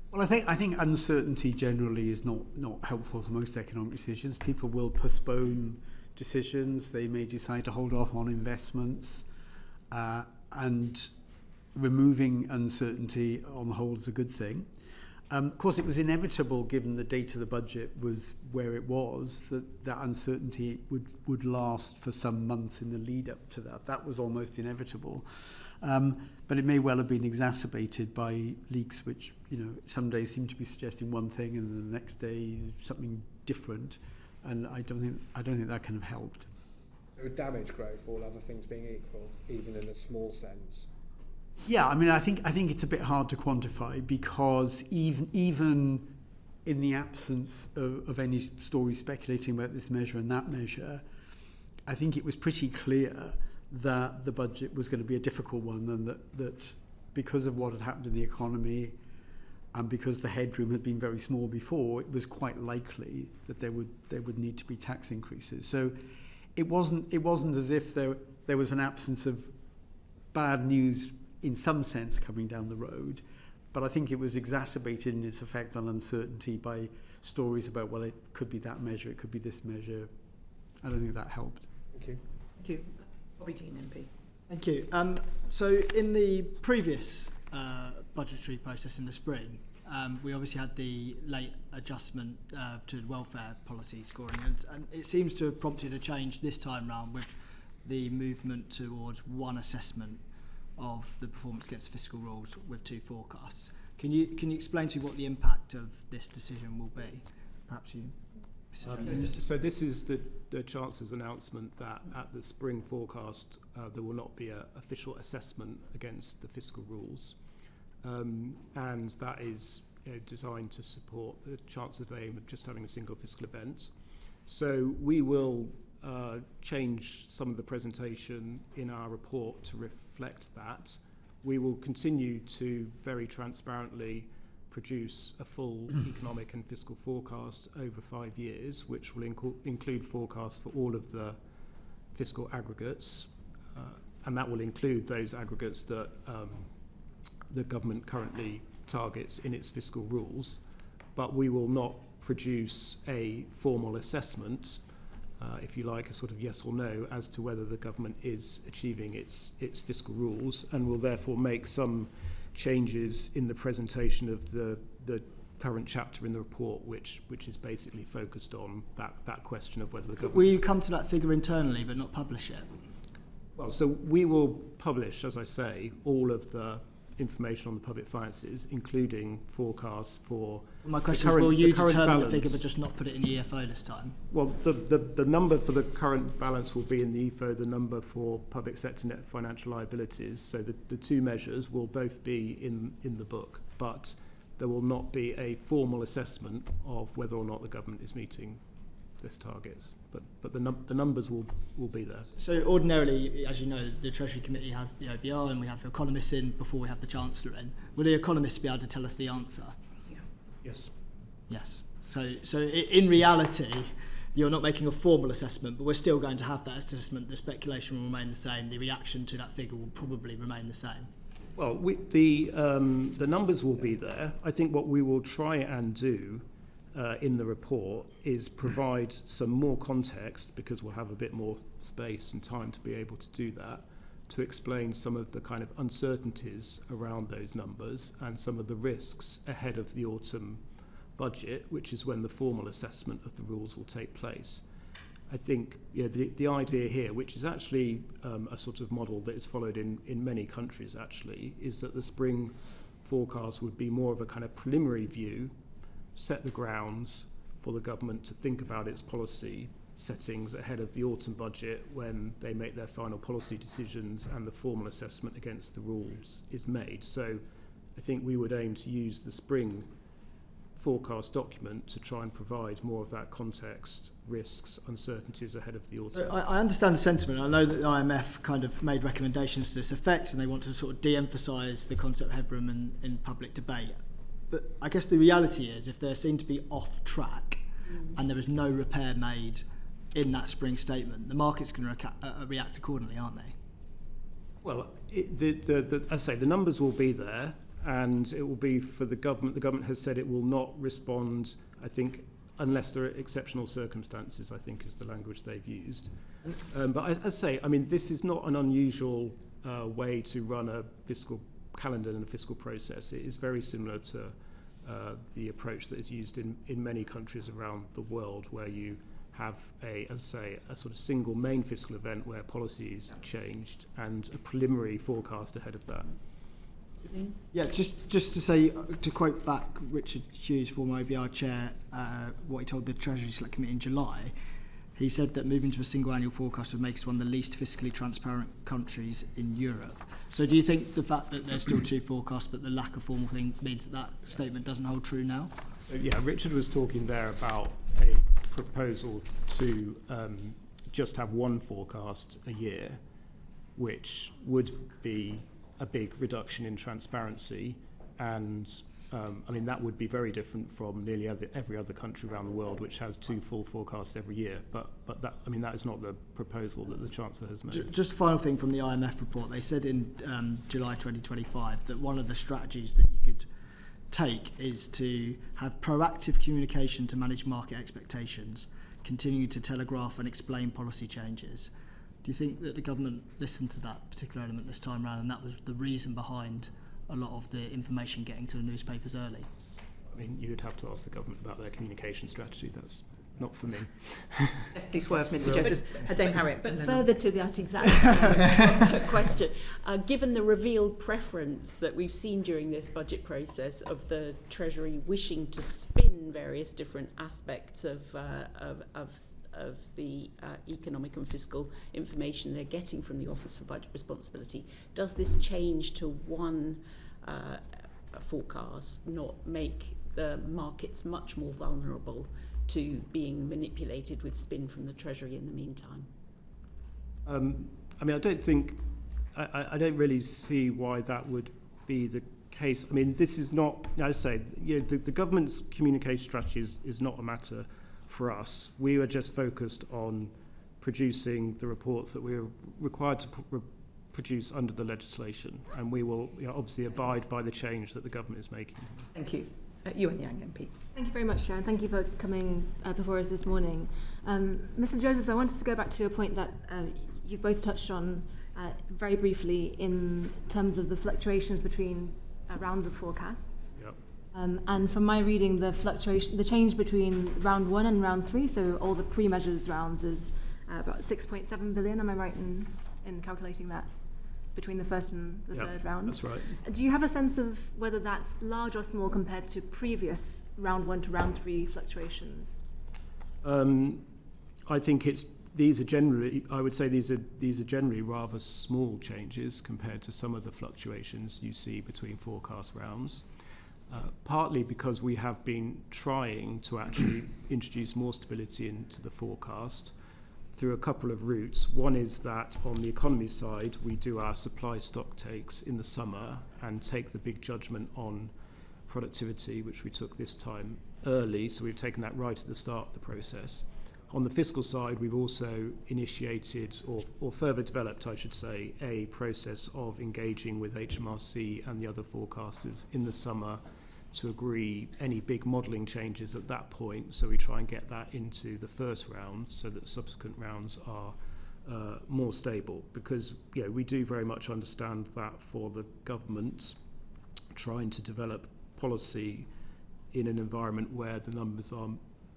Well, I think uncertainty generally is not helpful for most economic decisions. People will postpone decisions. They may decide to hold off on investments, and removing uncertainty on the whole is a good thing. Of course, it was inevitable, given the date of the budget was where it was, that uncertainty would last for some months in the lead up to that. That was almost inevitable. But it may well have been exacerbated by leaks which, you know, some days seem to be suggesting one thing and the next day something different. And I don't think that kind of helped. So it would damage growth, all other things being equal, even in a small sense? Yeah, I mean, I think it's a bit hard to quantify, because even in the absence of any story speculating about this measure and that measure, I think it was pretty clear that the budget was going to be a difficult one, and that because of what had happened in the economy and because the headroom had been very small before, it was quite likely that there would need to be tax increases. So it wasn't as if there was an absence of bad news in some sense coming down the road, but I think it was exacerbated in its effect on uncertainty by stories about, well, it could be that measure, it could be this measure. I don't think that helped. Thank you. Thank you. Bobby Dean MP. Thank you. So in the previous budgetary process in the spring, we obviously had the late adjustment to welfare policy scoring, and it seems to have prompted a change this time round with the movement towards one assessment of the performance against fiscal rules with two forecasts. Can you explain to me what the impact of this decision will be? Perhaps you. So this is the Chancellor's announcement that at the spring forecast there will not be an official assessment against the fiscal rules, and that is, you know, designed to support the Chancellor's aim of just having a single fiscal event. So we will change some of the presentation in our report to reflect that. We will continue to very transparently produce a full economic and fiscal forecast over 5 years, which will include forecasts for all of the fiscal aggregates, and that will include those aggregates that the government currently targets in its fiscal rules. But we will not produce a formal assessment, if you like, a sort of yes or no as to whether the government is achieving its fiscal rules, and will therefore make some changes in the presentation of the current chapter in the report which is basically focused on that question of whether the government... Will you come to that figure internally but not publish it? Well, so we will publish, as I say, all of the information on the public finances, including forecasts for... My question is, will you determine the figure but just not put it in the EFO this time? Well, the number for the current balance will be in the EFO, the number for public sector net financial liabilities. So the two measures will both be in the book, but there will not be a formal assessment of whether or not the government is meeting this targets. But the numbers will be there. So ordinarily, as you know, the Treasury Committee has the OBR and we have economists in before we have the chancellor in. Will the economists be able to tell us the answer? Yeah. Yes. Yes. So in reality, you're not making a formal assessment, but we're still going to have that assessment. The speculation will remain the same. The reaction to that figure will probably remain the same. Well, the numbers will be there. I think what we will try and do in the report is provide some more context, because we'll have a bit more space and time to be able to do that, to explain some of the kind of uncertainties around those numbers and some of the risks ahead of the autumn budget, which is when the formal assessment of the rules will take place. I think the idea here, which is actually a sort of model that is followed in many countries actually, is that the spring forecast would be more of a kind of preliminary view, set the grounds for the government to think about its policy settings ahead of the autumn budget when they make their final policy decisions and the formal assessment against the rules is made. So I think we would aim to use the spring forecast document to try and provide more of that context, risks, uncertainties ahead of the autumn. So I understand the sentiment. I know that the IMF kind of made recommendations to this effect and they want to sort of de-emphasise the concept of headroom in public debate. But I guess the reality is, if they're seen to be off track and there is no repair made in that spring statement, the market's going to react accordingly, aren't they? Well, as I say, the numbers will be there, and it will be for the government. The government has said it will not respond, I think, unless there are exceptional circumstances, I think is the language they've used. But as I say, I mean, this is not an unusual way to run a fiscal calendar and a fiscal process. It is very similar to the approach that is used in many countries around the world, where you have a sort of single main fiscal event where policy is changed and a preliminary forecast ahead of that. Yeah, just to say, to quote back Richard Hughes, former OBR chair, what he told the Treasury Select Committee in July, he said that moving to a single annual forecast would make us one of the least fiscally transparent countries in Europe. So do you think the fact that there's still two forecasts but the lack of formal thing means that statement doesn't hold true now? So, yeah, Richard was talking there about a proposal to just have one forecast a year, which would be a big reduction in transparency, and I mean that would be very different from nearly every other country around the world which has two full forecasts every year. But that, I mean, that is not the proposal that the Chancellor has made. Just a final thing from the IMF report, they said in July 2025 that one of the strategies that you could take is to have proactive communication to manage market expectations, continue to telegraph and explain policy changes. Do you think that the government listened to that particular element this time around, and that was the reason behind a lot of the information getting to the newspapers early? I mean, you'd have to ask the government about their communication strategy. That's not for me. Definitely swerve, Mr Joseph. Dame Harriet. But further to that exact question, given the revealed preference that we've seen during this budget process of the Treasury wishing to spin various different aspects of the economic and fiscal information they're getting from the Office for Budget Responsibility, does this change to one forecast not make the markets much more vulnerable to being manipulated with spin from the Treasury in the meantime? I mean, I don't really see why that would be the case. I mean, this is not, I say, the government's communication strategy is not a matter for us. We are just focused on producing the reports that we are required to produce under the legislation, and we will obviously abide by the change that the government is making. Thank you. Yuan Yang MP. Thank you very much, Chair, and thank you for coming before us this morning. Mr Josephs, I wanted to go back to a point that you've both touched on very briefly in terms of the fluctuations between rounds of forecasts. Yep. And from my reading, the change between round 1 and round 3, so all the pre-measures rounds, is about 6.7 billion. Am I right in calculating that between the first and the third round? That's right. Do you have a sense of whether that's large or small compared to previous round 1 to round 3 fluctuations? I think these are generally rather small changes compared to some of the fluctuations you see between forecast rounds. Partly because we have been trying to actually introduce more stability into the forecast through a couple of routes. One is that on the economy side, we do our supply stock takes in the summer and take the big judgment on productivity, which we took this time early, so we've taken that right at the start of the process. On the fiscal side, we've also initiated, or further developed, I should say, a process of engaging with HMRC and the other forecasters in the summer to agree any big modelling changes at that point. So we try and get that into the first round so that subsequent rounds are more stable. Because we do very much understand that for the government, trying to develop policy in an environment where the numbers are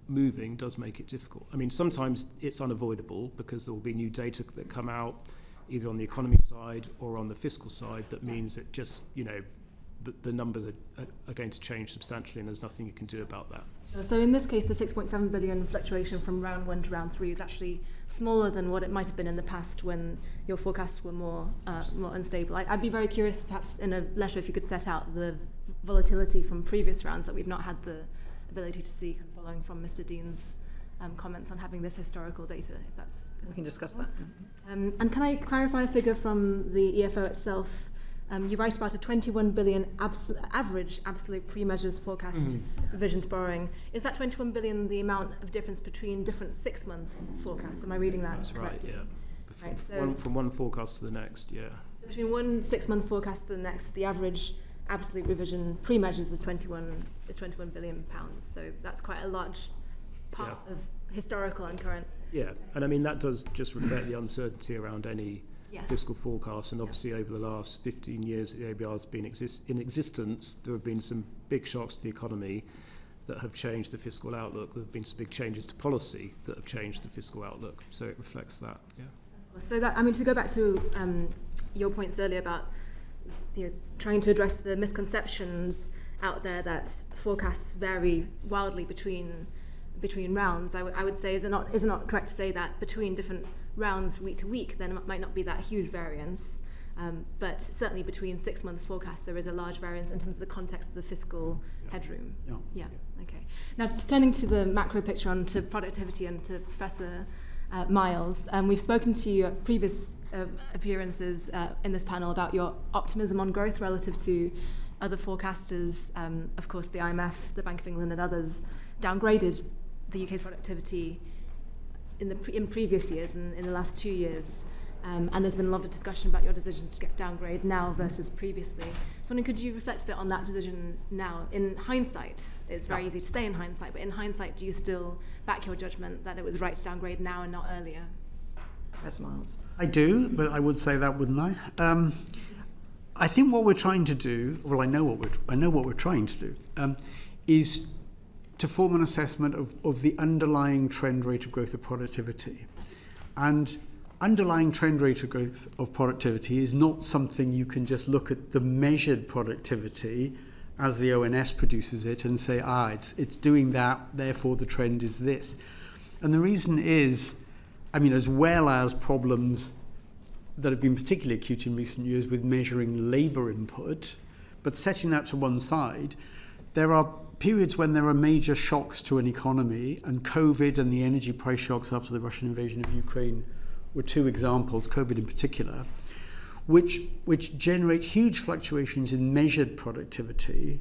moving does make it difficult. I mean, sometimes it's unavoidable because there will be new data that come out either on the economy side or on the fiscal side that means that just, the numbers are going to change substantially and there's nothing you can do about that. So in this case, the 6.7 billion fluctuation from round 1 to round 3 is actually smaller than what it might have been in the past when your forecasts were more unstable. I'd be very curious, perhaps in a letter, if you could set out the volatility from previous rounds that we've not had the ability to see, following from Mr. Dean's comments on having this historical data, if that's... We can discuss that. And can I clarify a figure from the EFO itself? You write about a 21 billion average absolute pre-measures forecast revision to borrowing. Is that 21 billion the amount of difference between different 6-month forecasts? Am I reading that correctly? That's right, yeah. Right, so from one forecast to the next, yeah. So between one 6-month forecast to the next, the average absolute revision pre-measures is 21 billion pounds. So that's quite a large part of historical and current. Yeah, and I mean that does just reflect the uncertainty around any fiscal forecast, and obviously over the last 15 years that the OBR has been in existence, there have been some big shocks to the economy that have changed the fiscal outlook. There have been some big changes to policy that have changed the fiscal outlook, so it reflects that. Yeah. So that, I mean, to go back to your points earlier about trying to address the misconceptions out there that forecasts vary wildly between rounds, I would say is it not correct to say that between different rounds week to week there might not be that huge variance, but certainly between 6-month forecasts there is a large variance in terms of the context of the fiscal headroom. Yeah. Okay. Now just turning to the macro picture, on to productivity and to Professor Miles, we've spoken to you at previous appearances in this panel about your optimism on growth relative to other forecasters. Of course, the IMF, the Bank of England and others downgraded the UK's productivity in previous years and in the last 2 years. And there's been a lot of discussion about your decision to get downgraded now versus previously. So could you reflect a bit on that decision now? In hindsight, it's very easy to say in hindsight, but in hindsight, do you still back your judgment that it was right to downgrade now and not earlier? Professor Miles. I do, but I would say that, wouldn't I? I think what we're trying to do, well, I know what we're trying to do, is to form an assessment of the underlying trend rate of growth of productivity. And underlying trend rate of growth of productivity is not something you can just look at the measured productivity as the ONS produces it and say, it's doing that, therefore the trend is this. And the reason is, I mean, as well as problems that have been particularly acute in recent years with measuring labour input, but setting that to one side, there are periods when there are major shocks to an economy, and COVID and the energy price shocks after the Russian invasion of Ukraine were 2 examples, COVID in particular, which generate huge fluctuations in measured productivity,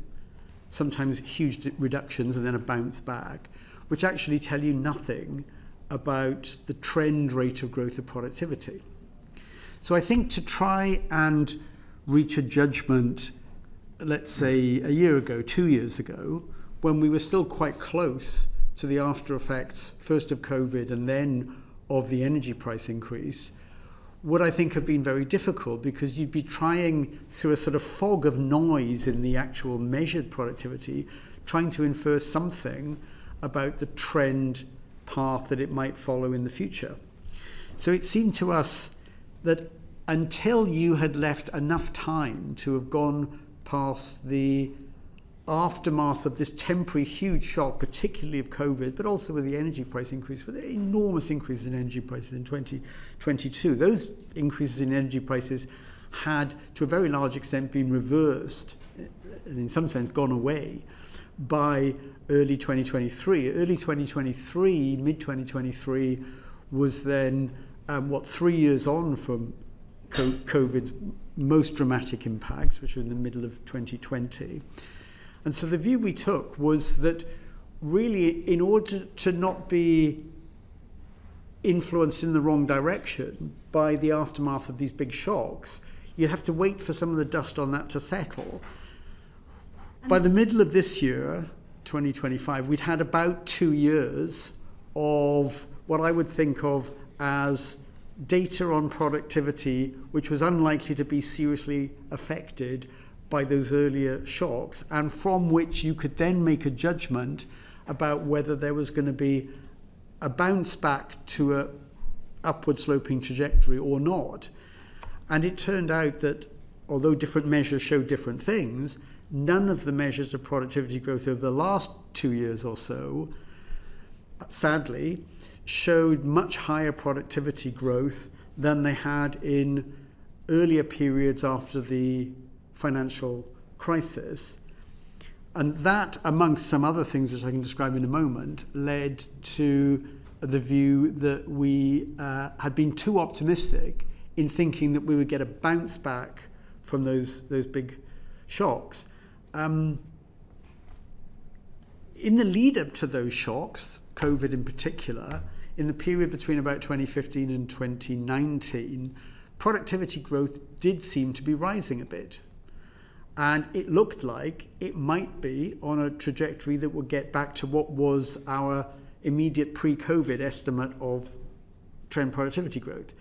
sometimes huge reductions and then a bounce back, which actually tell you nothing about the trend rate of growth of productivity. So I think to try and reach a judgment, let's say a year ago, 2 years ago, when we were still quite close to the after effects, first of COVID and then of the energy price increase, would, I think, have been very difficult, because you'd be trying, through a sort of fog of noise in the actual measured productivity, trying to infer something about the trend path that it might follow in the future. So it seemed to us that until you had left enough time to have gone past the aftermath of this temporary huge shock, particularly of COVID, but also with the energy price increase, with enormous increases in energy prices in 2022. Those increases in energy prices had, to a very large extent, been reversed, and in some sense gone away, by early 2023. Early 2023, mid-2023, was then, 3 years on from COVID's most dramatic impacts, which were in the middle of 2020. And so the view we took was that really, in order to not be influenced in the wrong direction by the aftermath of these big shocks, you have to wait for some of the dust on that to settle. By the middle of this year, 2025, we'd had about 2 years of what I would think of as data on productivity, which was unlikely to be seriously affected by those earlier shocks, and from which you could then make a judgment about whether there was going to be a bounce back to a upward sloping trajectory or not. And it turned out that, although different measures showed different things, none of the measures of productivity growth over the last 2 years or so, sadly, showed much higher productivity growth than they had in earlier periods after the financial crisis. And that, amongst some other things which I can describe in a moment, led to the view that we had been too optimistic in thinking that we would get a bounce back from those big shocks. In the lead up to those shocks, COVID in particular, in the period between about 2015 and 2019, productivity growth did seem to be rising a bit. And it looked like it might be on a trajectory that would get back to what was our immediate pre-COVID estimate of trend productivity growth.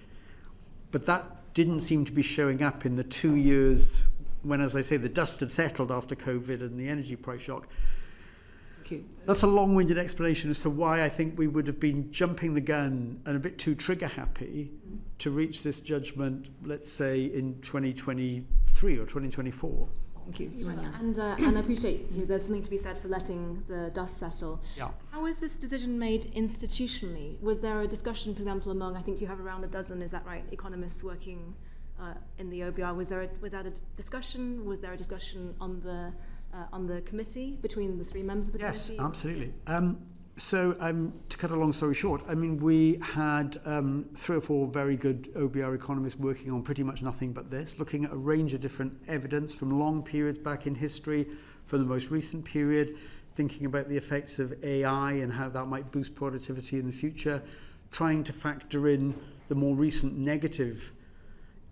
But that didn't seem to be showing up in the 2 years when, as I say, the dust had settled after COVID and the energy price shock. That's a long-winded explanation as to why I think we would have been jumping the gun and a bit too trigger-happy to reach this judgment, let's say, in 2023 or 2024. Thank you. Sure. And I appreciate there's something to be said for letting the dust settle. Yeah. How was this decision made institutionally? Was there a discussion, for example, among, I think you have around a dozen, is that right, economists working in the OBR? Was that a discussion? Was there a discussion on the committee between the three members of the committee? Yes, absolutely. So to cut a long story short, I mean, we had 3 or 4 very good OBR economists working on pretty much nothing but this, looking at a range of different evidence from long periods back in history, from the most recent period, thinking about the effects of AI and how that might boost productivity in the future, trying to factor in the more recent negative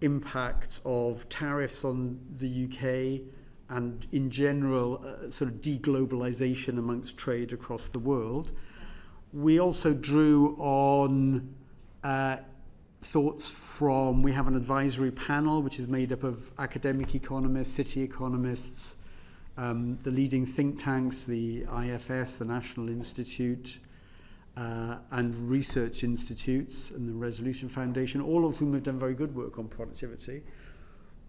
impacts of tariffs on the UK and in general sort of deglobalization amongst trade across the world. We also drew on thoughts from, we have an advisory panel which is made up of academic economists, city economists, the leading think tanks, the IFS, the National Institute, and research institutes and the Resolution Foundation, all of whom have done very good work on productivity.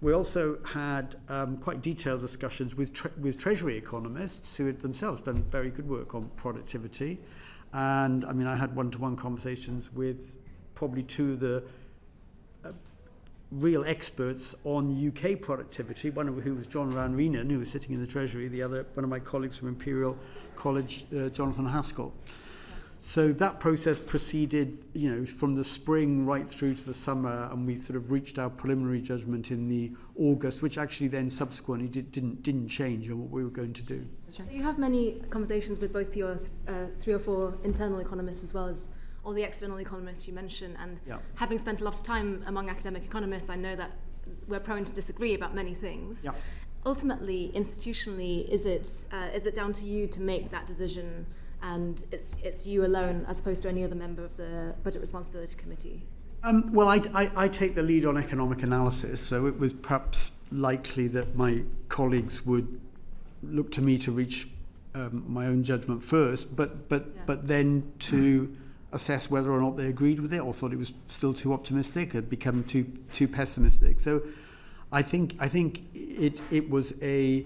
We also had quite detailed discussions with Treasury economists who had themselves done very good work on productivity. And I mean, I had one-to-one conversations with probably 2 of the real experts on UK productivity, one of whom was John Ranrinen, who was sitting in the Treasury, the other, one of my colleagues from Imperial College, Jonathan Haskell. So that process proceeded, from the spring right through to the summer, and we sort of reached our preliminary judgment in the August, which actually then subsequently didn't change on what we were going to do. So you have many conversations with both your 3 or 4 internal economists as well as all the external economists you mentioned, and having spent a lot of time among academic economists, I know that we're prone to disagree about many things. Yeah. Ultimately, institutionally, is it down to you to make that decision? And it's you alone, as opposed to any other member of the Budget Responsibility Committee? Well, I take the lead on economic analysis, so it was perhaps likely that my colleagues would look to me to reach my own judgment first, but then to assess whether or not they agreed with it or thought it was still too optimistic, had become too pessimistic. So I think it was a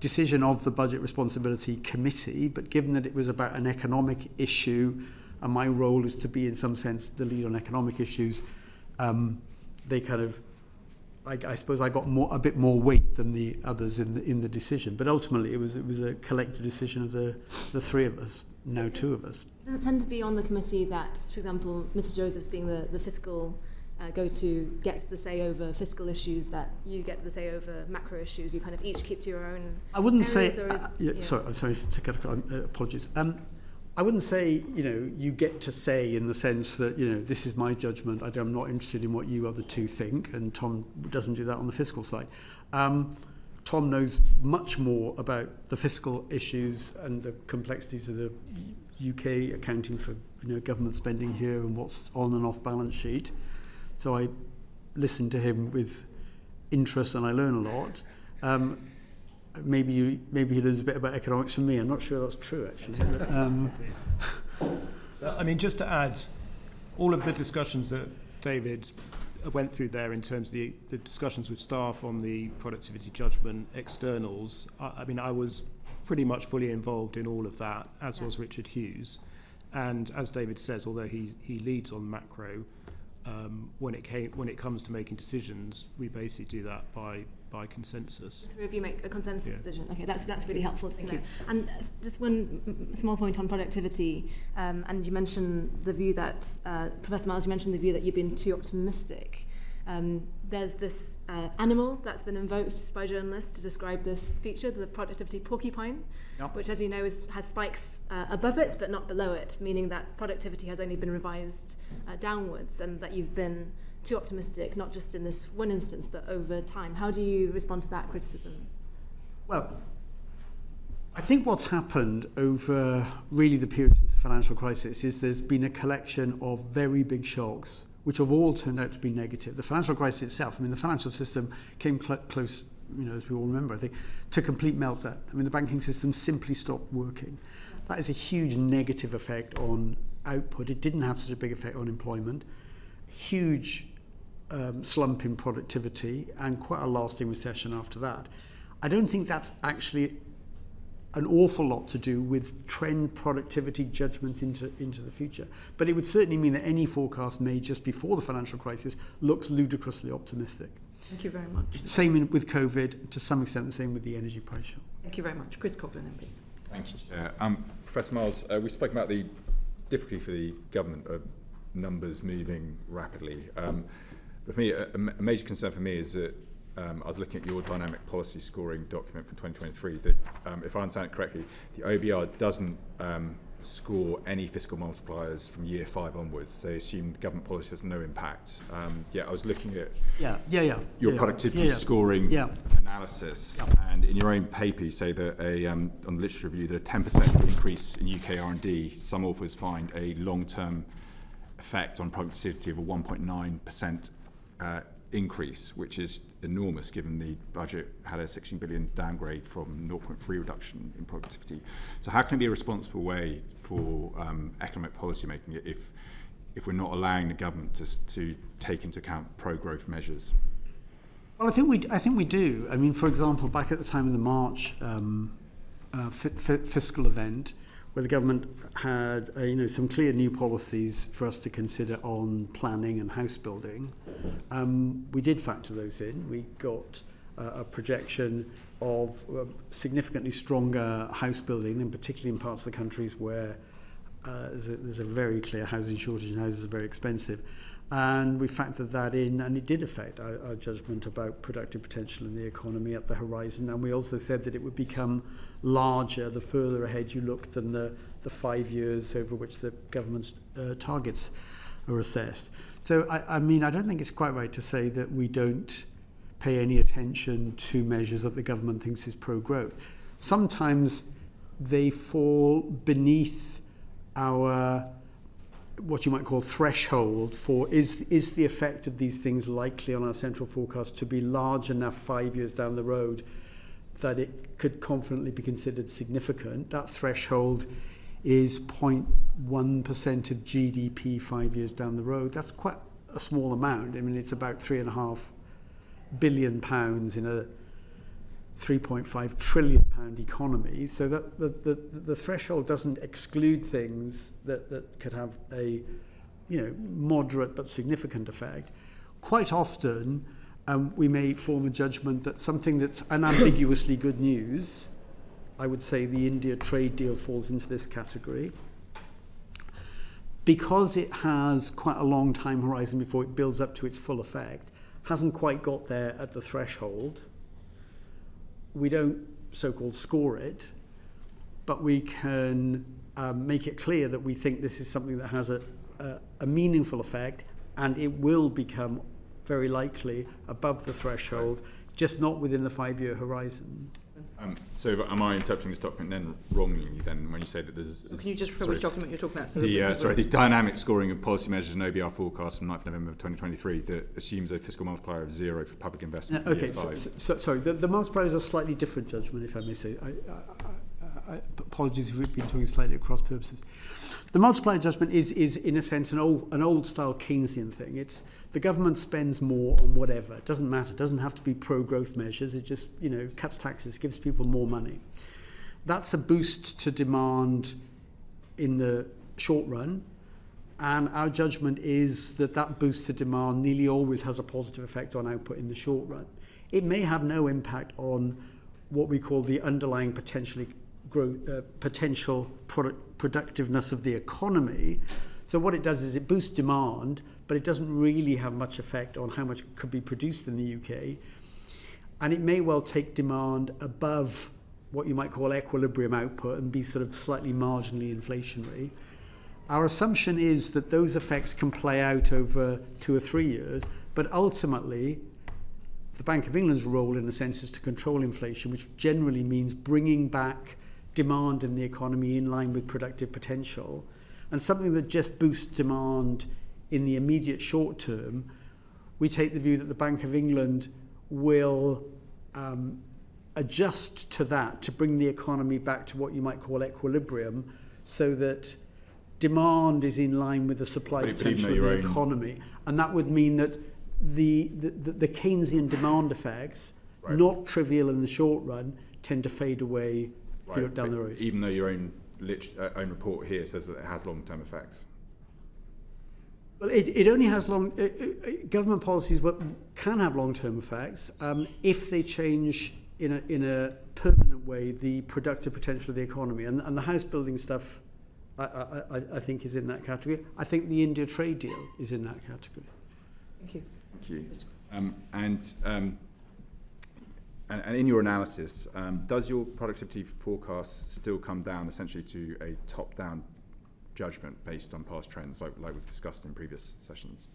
decision of the Budget Responsibility Committee, but given that it was about an economic issue, and my role is to be, in some sense, the lead on economic issues, they kind of, I suppose I got a bit more weight than the others in the decision. But ultimately, it was a collective decision of the three of us, now two of us. Does it tend to be on the committee that, for example, Mr Josephs being the fiscal go-to gets the say over fiscal issues, that you get the say over macro issues? You kind of each keep to your own I wouldn't areas, say... Sorry, I'm sorry to cut across. Apologies. I wouldn't say, you get to say in the sense that, this is my judgment. I'm not interested in what you other two think, and Tom doesn't do that on the fiscal side. Tom knows much more about the fiscal issues and the complexities of the UK accounting for government spending here and what's on and off balance sheet. So I listen to him with interest and I learn a lot. Maybe he learns a bit about economics from me. I'm not sure that's true, actually. I mean, just to add, all of the discussions that David went through there in terms of the discussions with staff on the productivity judgment externals, I was pretty much fully involved in all of that, as was Richard Hughes. And as David says, although he leads on macro, when it comes to making decisions, we basically do that by consensus. The three of you make a consensus decision. Okay, that's really helpful to Thank know. you. And just one small point on productivity, and you mentioned the view that, Professor Miles, you mentioned the view that you've been too optimistic. There's this animal that's been invoked by journalists to describe this feature, the productivity porcupine, which, as you know, has spikes above it but not below it, meaning that productivity has only been revised downwards, and that you've been too optimistic, not just in this one instance, but over time. How do you respond to that criticism? Well, I think what's happened over really the period since the financial crisis is there's been a collection of very big shocks, which have all turned out to be negative. The financial crisis itself, the financial system came close, as we all remember, I think, to complete meltdown. The banking system simply stopped working. That is a huge negative effect on output. It didn't have such a big effect on employment. Huge slump in productivity and quite a lasting recession after that. I don't think that's actually an awful lot to do with trend productivity judgments into the future. But it would certainly mean that any forecast made just before the financial crisis looks ludicrously optimistic. Thank you very much. Same with COVID, to some extent the same with the energy price shock. Thank you very much. Chris Coughlin, MP. Thanks, Chair. Professor Miles, we've spoken about the difficulty for the government of numbers moving rapidly. But for me, a major concern for me is that I was looking at your dynamic policy scoring document from 2023, that if I understand it correctly, the OBR doesn't score any fiscal multipliers from year 5 onwards. They assume government policy has no impact. I was looking at your productivity scoring analysis, and in your own paper you say that on the literature review that a 10% increase in UK R&D, some authors find a long-term effect on productivity of a 1.9% increase, which is enormous given the budget had a 16 billion downgrade from 0.3 reduction in productivity. So how can it be a responsible way for economic policy making if we're not allowing the government to take into account pro-growth measures? Well, I think we do. For example, back at the time of the March fiscal event, where the government had some clear new policies for us to consider on planning and house building, we did factor those in. We got a projection of significantly stronger house building, and particularly in parts of the countries where there's a very clear housing shortage and houses are very expensive. And we factored that in, and it did affect our judgment about productive potential in the economy at the horizon. And we also said that it would become larger the further ahead you look than the 5 years over which the government's targets are assessed. So, I don't think it's quite right to say that we don't pay any attention to measures that the government thinks is pro-growth. Sometimes they fall beneath our what you might call threshold for is the effect of these things likely on our central forecast to be large enough 5 years down the road that it could confidently be considered significant. That threshold is 0.1% of GDP 5 years down the road. That's quite a small amount. I mean, it's about £3.5 billion in a £3.5 trillion economy. So that the threshold doesn't exclude things that could have a moderate but significant effect. Quite often, we may form a judgment that something that's unambiguously good news, I would say the India trade deal falls into this category, because it has quite a long time horizon before it builds up to its full effect, hasn't quite got there at the threshold. We don't so-called score it, but we can make it clear that we think this is something that has a meaningful effect, and it will become very likely above the threshold, just not within the 5-year horizon. So am I interpreting this document then wrongly then when you say that there's... Can you just refer which document you're talking about? So the dynamic scoring of policy measures and OBR forecast from 9th November 2023 that assumes a fiscal multiplier of 0 for public investment. No, okay, sorry, the multiplier is a slightly different judgment, if I may say. Apologies if we've been talking slightly at cross purposes. The multiplier judgment is in a sense an old style Keynesian thing. It's the government spends more on whatever. It doesn't matter. It doesn't have to be pro-growth measures. It just cuts taxes, gives people more money. That's a boost to demand in the short run, and our judgment is that boost to demand nearly always has a positive effect on output in the short run. It may have no impact on what we call the underlying potential productiveness of the economy. So what it does is it boosts demand, but it doesn't really have much effect on how much could be produced in the UK. And it may well take demand above what you might call equilibrium output and be sort of slightly marginally inflationary. Our assumption is that those effects can play out over 2 or 3 years, but ultimately the Bank of England's role in a sense is to control inflation, which generally means bringing back demand in the economy in line with productive potential. And something that just boosts demand in the immediate short term, we take the view that the Bank of England will adjust to that to bring the economy back to what you might call equilibrium, so that demand is in line with the supply potential of the economy. And that would mean that the Keynesian demand effects, not trivial in the short run, tend to fade away if you look down the road. Even though your own report here says that it has long-term effects. Well, it only has government policies can have long-term effects if they change in a permanent way the productive potential of the economy. And the house building stuff, I think, is in that category. I think the India trade deal is in that category. Thank you. Thank you. And in your analysis, does your productivity forecast still come down essentially to a top-down judgment based on past trends, like we've discussed in previous sessions?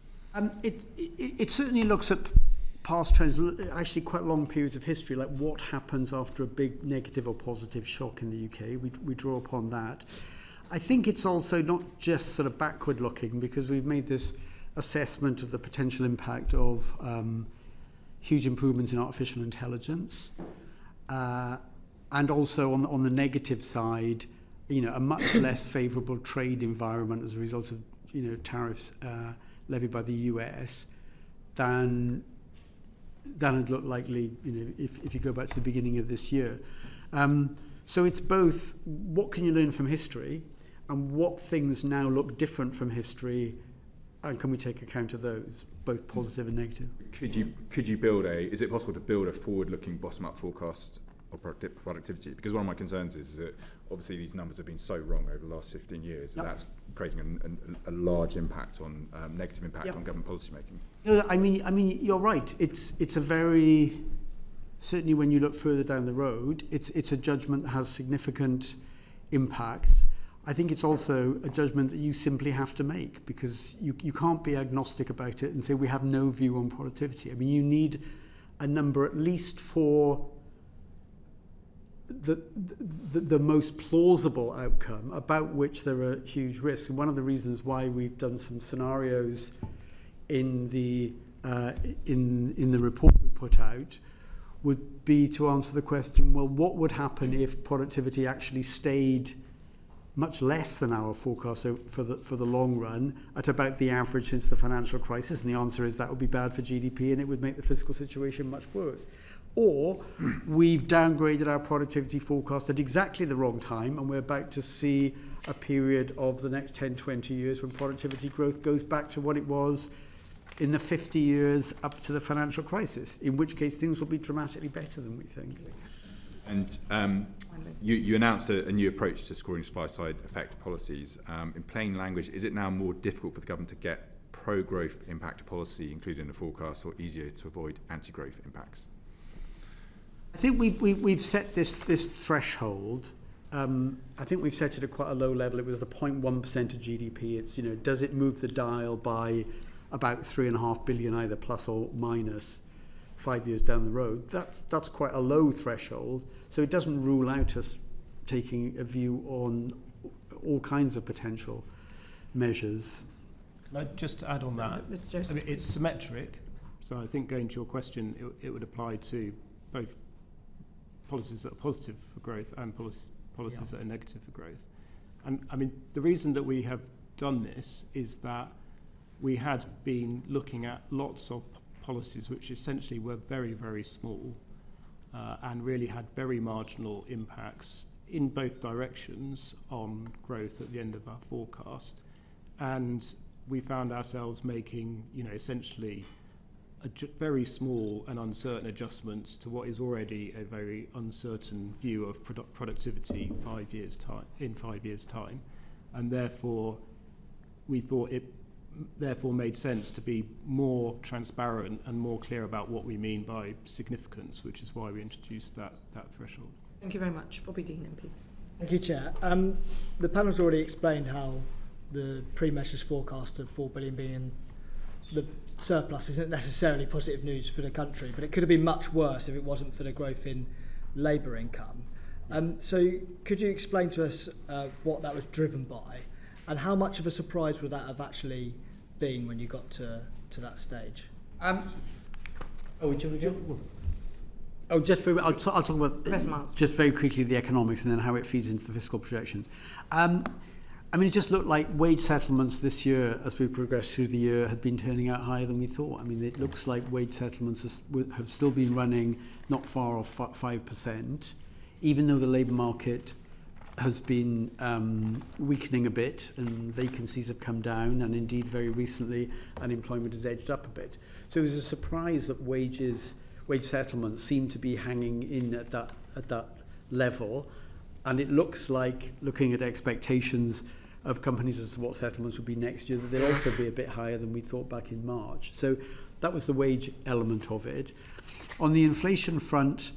It certainly looks at past trends, actually quite long periods of history, like what happens after a big negative or positive shock in the UK. We draw upon that. I think it's also not just sort of backward-looking, because we've made this assessment of the potential impact of huge improvements in artificial intelligence, and also on the negative side, a much less favourable trade environment as a result of tariffs levied by the US than had looked likely if you go back to the beginning of this year. So it's both what can you learn from history and what things now look different from history, and can we take account of those, both positive and negative? Could you build is it possible to build a forward-looking bottom-up forecast of productivity? Because one of my concerns is that obviously these numbers have been so wrong over the last 15 years, that that's creating a large impact on negative impact on government policy making. No, I mean, you're right. It's a very, certainly when you look further down the road, it's a judgment that has significant impacts. I think it's also a judgment that you simply have to make, because you can't be agnostic about it and say we have no view on productivity. I mean, you need a number at least for the most plausible outcome, about which there are huge risks. And one of the reasons why we've done some scenarios in the report we put out would be to answer the question, well, what would happen if productivity actually stayed much less than our forecast for the long run at about the average since the financial crisis? And the answer is that would be bad for GDP and it would make the fiscal situation much worse. Or we've downgraded our productivity forecast at exactly the wrong time, and we're about to see a period of the next 10, 20 years when productivity growth goes back to what it was in the 50 years up to the financial crisis, in which case things will be dramatically better than we think. And you announced a new approach to scoring supply-side effect policies. In plain language, is it now more difficult for the government to get pro-growth impact policy included in the forecast, or easier to avoid anti-growth impacts? I think we've set this threshold. I think we've set it at quite a low level. It was the 0.1% of GDP. It's, does it move the dial by about 3.5 billion, either plus or minus 5 years down the road? That's quite a low threshold. So it doesn't rule out us taking a view on all kinds of potential measures. Can I just add on that? Mr. Joseph. I mean, it's symmetric. So I think, going to your question, it would apply to both policies that are positive for growth and policies that are negative for growth. And I mean, the reason that we have done this is that we had been looking at lots of policies which essentially were very, very small and really had very marginal impacts in both directions on growth at the end of our forecast. And we found ourselves making, essentially very small and uncertain adjustments to what is already a very uncertain view of productivity in 5 years' time. And therefore, we thought it made sense to be more transparent and more clear about what we mean by significance, which is why we introduced that threshold. Thank you very much. Bobby Dean, MP. Thank you, Chair. The panel's already explained how the pre-measures forecast of 4 billion being the surplus isn't necessarily positive news for the country, but it could have been much worse if it wasn't for the growth in labour income. So could you explain to us what that was driven by, and how much of a surprise would that have actually been when you got to that stage? I'll talk about just very quickly the economics and then how it feeds into the fiscal projections. I mean, it just looked like wage settlements this year, as we progressed through the year, had been turning out higher than we thought. I mean, it looks like wage settlements have still been running not far off 5%, even though the labour market has been weakening a bit and vacancies have come down, and indeed very recently unemployment has edged up a bit. So it was a surprise that wage settlements seem to be hanging in at that level, and it looks like, looking at expectations of companies as to what settlements will be next year, that they'll also be a bit higher than we thought back in March. So that was the wage element of it. On the inflation front,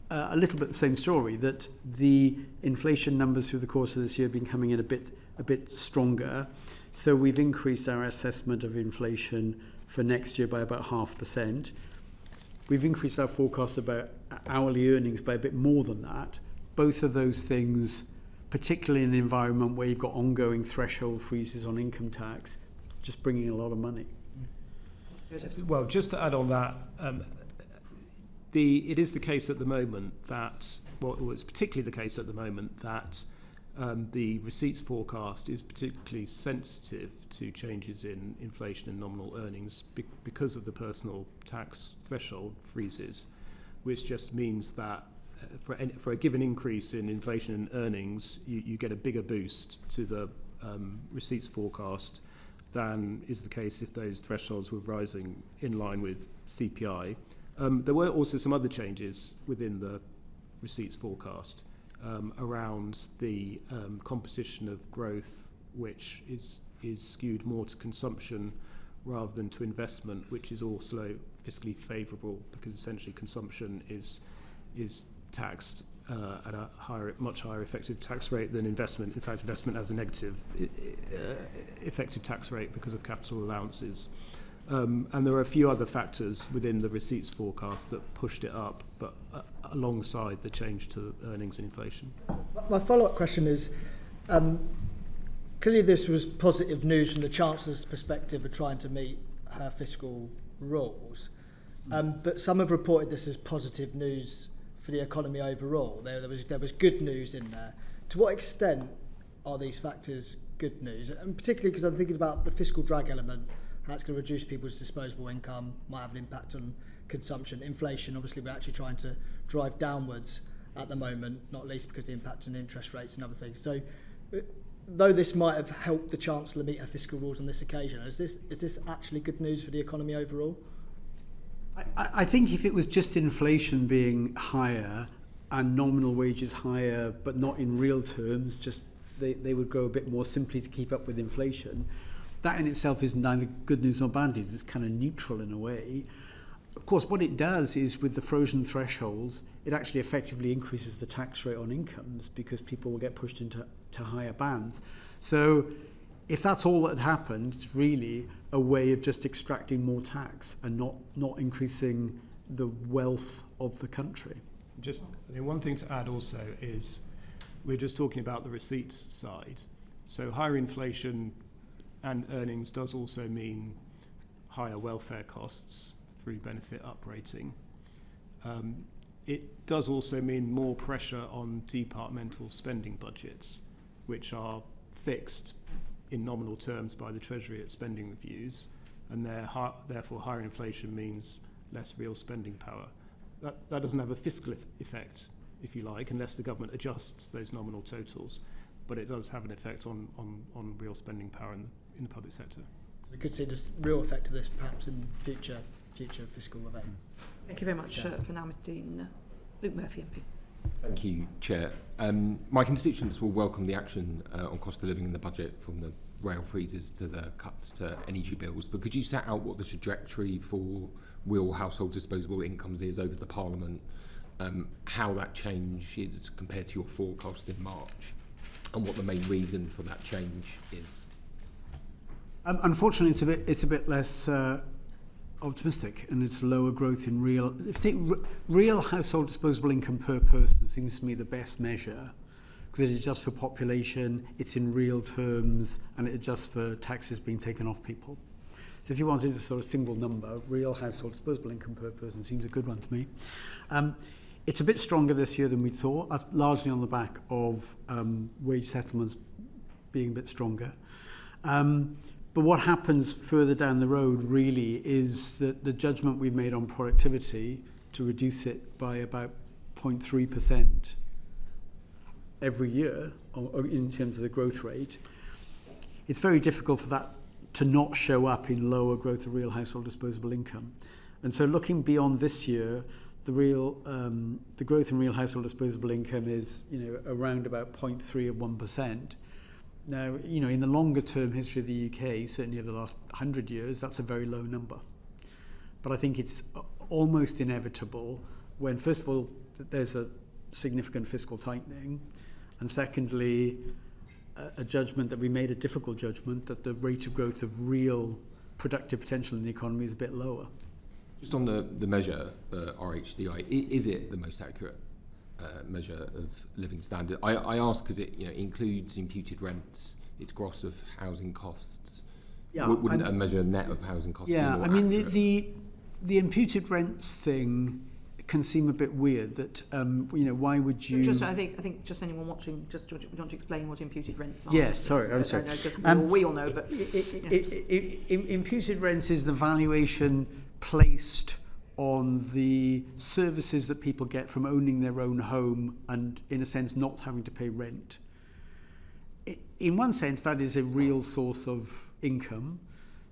a little bit the same story, that the inflation numbers through the course of this year have been coming in a bit stronger. So we've increased our assessment of inflation for next year by about 0.5%. We've increased our forecast about hourly earnings by a bit more than that. Both of those things, particularly in an environment where you've got ongoing threshold freezes on income tax, just bringing a lot of money. Well, just to add on that, it is the case at the moment that, well, it's particularly the case at the moment that the receipts forecast is particularly sensitive to changes in inflation and nominal earnings because of the personal tax threshold freezes, which just means that for a given increase in inflation and earnings, you get a bigger boost to the receipts forecast than is the case if those thresholds were rising in line with CPI. There were also some other changes within the receipts forecast around the composition of growth, which is skewed more to consumption rather than to investment, which is also fiscally favourable because essentially consumption is taxed at a much higher effective tax rate than investment. In fact, investment has a negative effective tax rate because of capital allowances. And there are a few other factors within the receipts forecast that pushed it up, but alongside the change to earnings and inflation. My follow-up question is, clearly this was positive news from the Chancellor's perspective of trying to meet her fiscal rules, but some have reported this as positive news for the economy overall. There was good news in there. To what extent are these factors good news? And particularly because I'm thinking about the fiscal drag element, how it's going to reduce people's disposable income, might have an impact on consumption. Inflation, obviously, we're actually trying to drive downwards at the moment, not least because of the impact on interest rates and other things. So, though this might have helped the Chancellor meet her fiscal rules on this occasion, is this actually good news for the economy overall? I think if it was just inflation being higher and nominal wages higher, but not in real terms, just they would grow a bit more simply to keep up with inflation, that in itself is neither good news nor bad news. It's kind of neutral in a way. Of course, what it does is with the frozen thresholds, it actually effectively increases the tax rate on incomes because people will get pushed into higher bands. So if that's all that happened, it's really a way of just extracting more tax and not increasing the wealth of the country. One thing to add also is we're just talking about the receipts side. So higher inflation and earnings does also mean higher welfare costs through benefit uprating. It does also mean more pressure on departmental spending budgets, which are fixed in nominal terms by the Treasury at spending reviews, and therefore higher inflation means less real spending power. That doesn't have a fiscal effect, if you like, unless the government adjusts those nominal totals, but it does have an effect on real spending power in the public sector. We could see the real effect of this perhaps in future fiscal events. Thank you very much for now, Mr. Dean. Luke Murphy, MP. Thank you, Chair. My constituents will welcome the action on cost of living in the budget, from the rail freezes to the cuts to energy bills, but could you set out what the trajectory for real household disposable incomes is over the Parliament, how that change is compared to your forecast in March, and what the main reason for that change is? Unfortunately, it's a bit less optimistic, and it's lower growth in real. If you take real household disposable income per person, seems to me the best measure, because it adjusts for population, it's in real terms, and it adjusts for taxes being taken off people. So if you wanted a sort of single number, real household disposable income per person seems a good one to me. It's a bit stronger this year than we thought, largely on the back of wage settlements being a bit stronger. But what happens further down the road really is that the judgment we've made on productivity to reduce it by about 0.3% every year in terms of the growth rate, it's very difficult for that to not show up in lower growth of real household disposable income. And so looking beyond this year, the growth in real household disposable income is around about 0.3 of 1%. Now, in the longer term history of the UK, certainly over the last 100 years, that's a very low number. But I think it's almost inevitable when, first of all, there's a significant fiscal tightening, and secondly, a judgment that we made, a difficult judgment, that the rate of growth of real productive potential in the economy is a bit lower. Just on the measure, the RHDI, is it the most accurate measure of living standard? I ask because it includes imputed rents, it's gross of housing costs. Yeah, wouldn't a measure net of housing costs be more accurate? The imputed rents thing can seem a bit weird. That why would you? I think just anyone watching, just do you want to explain what imputed rents are? Yes, sorry, I'm sorry. We all know, but imputed rents is the valuation placed on the services that people get from owning their own home and, in a sense, not having to pay rent. In one sense, that is a real source of income,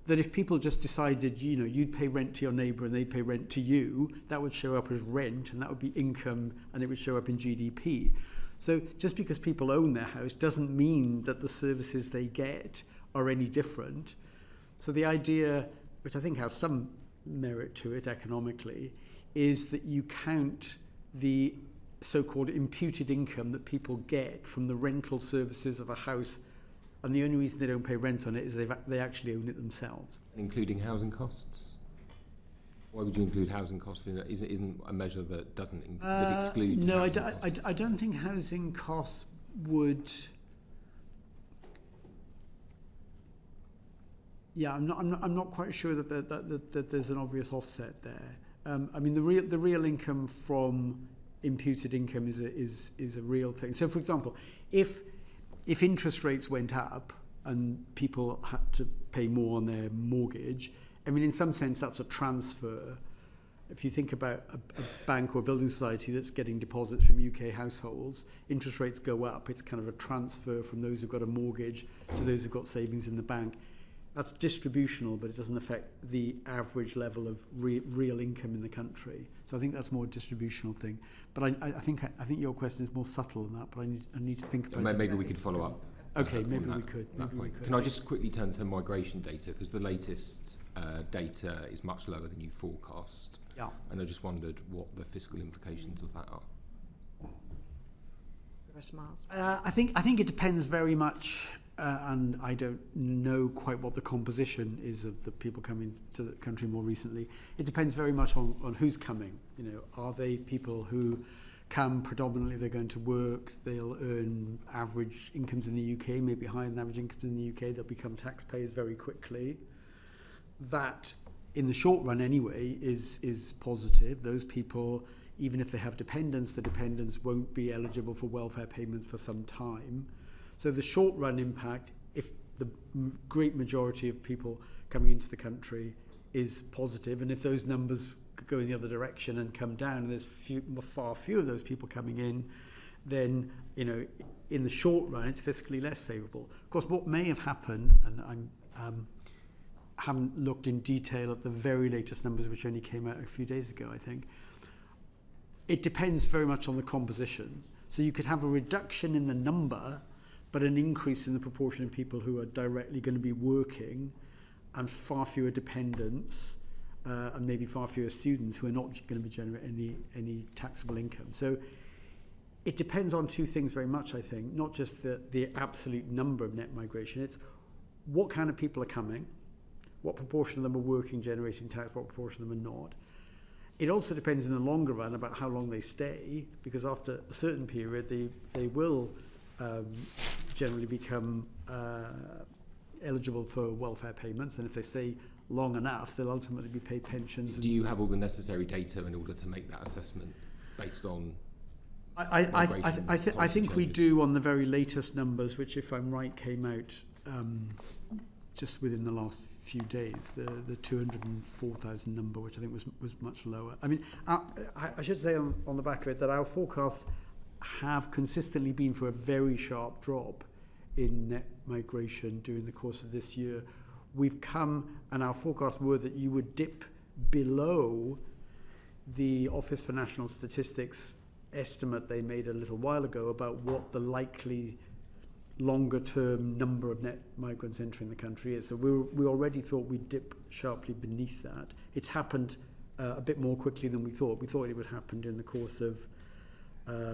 that if people just decided, you'd pay rent to your neighbour and they'd pay rent to you, that would show up as rent and that would be income and it would show up in GDP. So just because people own their house doesn't mean that the services they get are any different. So the idea, which I think has some merit to it economically, is that you count the so-called imputed income that people get from the rental services of a house, and the only reason they don't pay rent on it is they actually own it themselves. Including housing costs? Why would you include housing costs in it? Isn't a measure that doesn't that exclude? No, I don't think housing costs would. Yeah, I'm not quite sure that there's an obvious offset there. I mean, the real income from imputed income is a real thing. So, for example, if interest rates went up and people had to pay more on their mortgage, I mean, in some sense, that's a transfer. If you think about a bank or a building society that's getting deposits from UK households, interest rates go up. It's kind of a transfer from those who've got a mortgage to those who've got savings in the bank. That's distributional, but it doesn't affect the average level of real income in the country. So I think that's more a distributional thing. But I think your question is more subtle than that. But I need to think about it. Maybe we could follow up. Okay, maybe we could. Can I just quickly turn to migration data, because the latest data is much lower than you forecast. Yeah. And I just wondered what the fiscal implications of that are. I think it depends very much, and I don't know quite what the composition is of the people coming to the country more recently. It depends very much on who's coming. You know, are they people who come predominantly, they're going to work, they'll earn average incomes in the UK, maybe higher than average incomes in the UK, they'll become taxpayers very quickly. That, in the short run anyway, is positive. Those people, even if they have dependents, the dependents won't be eligible for welfare payments for some time. So the short run impact, if the great majority of people coming into the country is positive, and if those numbers go in the other direction and come down, and there's far fewer of those people coming in, then, you know, in the short run, it's fiscally less favourable. Of course, what may have happened, and I haven't looked in detail at the very latest numbers, which only came out a few days ago, I think. It depends very much on the composition. So you could have a reduction in the number, but an increase in the proportion of people who are directly going to be working, and far fewer dependents, and maybe far fewer students who are not going to be generating any taxable income. So it depends on two things very much, I think, not just the absolute number of net migration. It's what kind of people are coming, what proportion of them are working, generating tax, what proportion of them are not. It also depends in the longer run about how long they stay, because after a certain period, they will generally become eligible for welfare payments, and if they stay long enough, they'll ultimately be paid pensions. Do you have all the necessary data in order to make that assessment based on? I think we do on the very latest numbers, which, if I'm right, came out just within the last few days. The 204,000 number, which I think was much lower. I mean, I should say on the back of it that our forecasts have consistently been for a very sharp drop in net migration during the course of this year. We've come, and our forecasts were that you would dip below the Office for National Statistics estimate they made a little while ago about what the likely longer-term number of net migrants entering the country is. So we already thought we'd dip sharply beneath that. It's happened a bit more quickly than we thought. We thought it would happen during the course of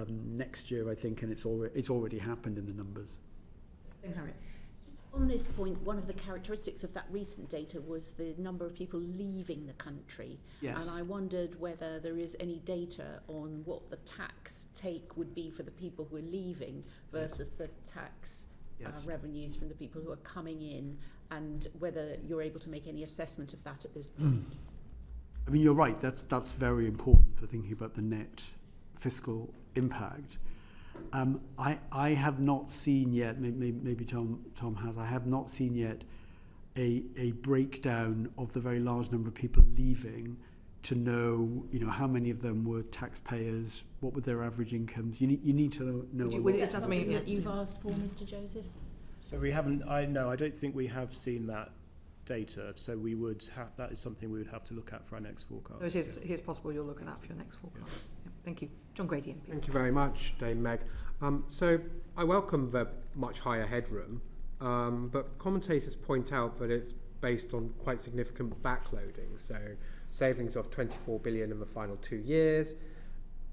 next year, I think, and it's already happened in the numbers. On this point, one of the characteristics of that recent data was the number of people leaving the country. Yes. And I wondered whether there is any data on what the tax take would be for the people who are leaving versus the tax revenues from the people who are coming in, and whether you're able to make any assessment of that at this point. I mean, you're right. That's very important for thinking about the net fiscal impact. I have not seen yet, maybe Tom has, I have not seen yet a breakdown of the very large number of people leaving to know, how many of them were taxpayers, what were their average incomes. You need to know. Was it something that you've asked for, Mr Josephs? So we haven't, I don't think we have seen that data, so we would have, that is something we would have to look at for our next forecast. So it is possible you'll look at that for your next forecast. Yeah, thank you. John Grady, MP. Thank you very much, Dame Meg. So I welcome the much higher headroom, but commentators point out that it's based on quite significant backloading. So savings of 24 billion in the final 2 years.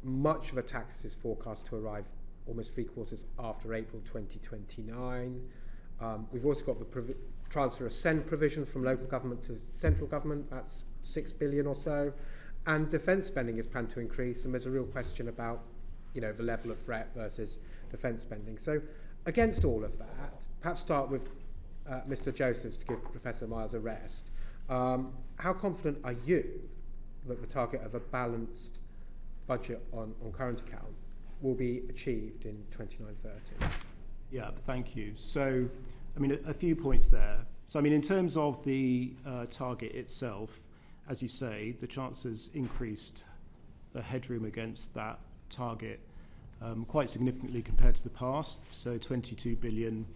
Much of the tax is forecast to arrive almost 3 quarters after April 2029. We've also got the transfer of SEND provisions from local government to central government. That's 6 billion or so, and defence spending is planned to increase, and there's a real question about, you know, the level of threat versus defence spending. So against all of that, perhaps start with Mr Josephs to give Professor Miles a rest. How confident are you that the target of a balanced budget on current account will be achieved in 29-30? Yeah, thank you. So, I mean, a few points there. So, I mean, in terms of the target itself, as you say, the Chancellor's increased the headroom against that target quite significantly compared to the past. So 22 billion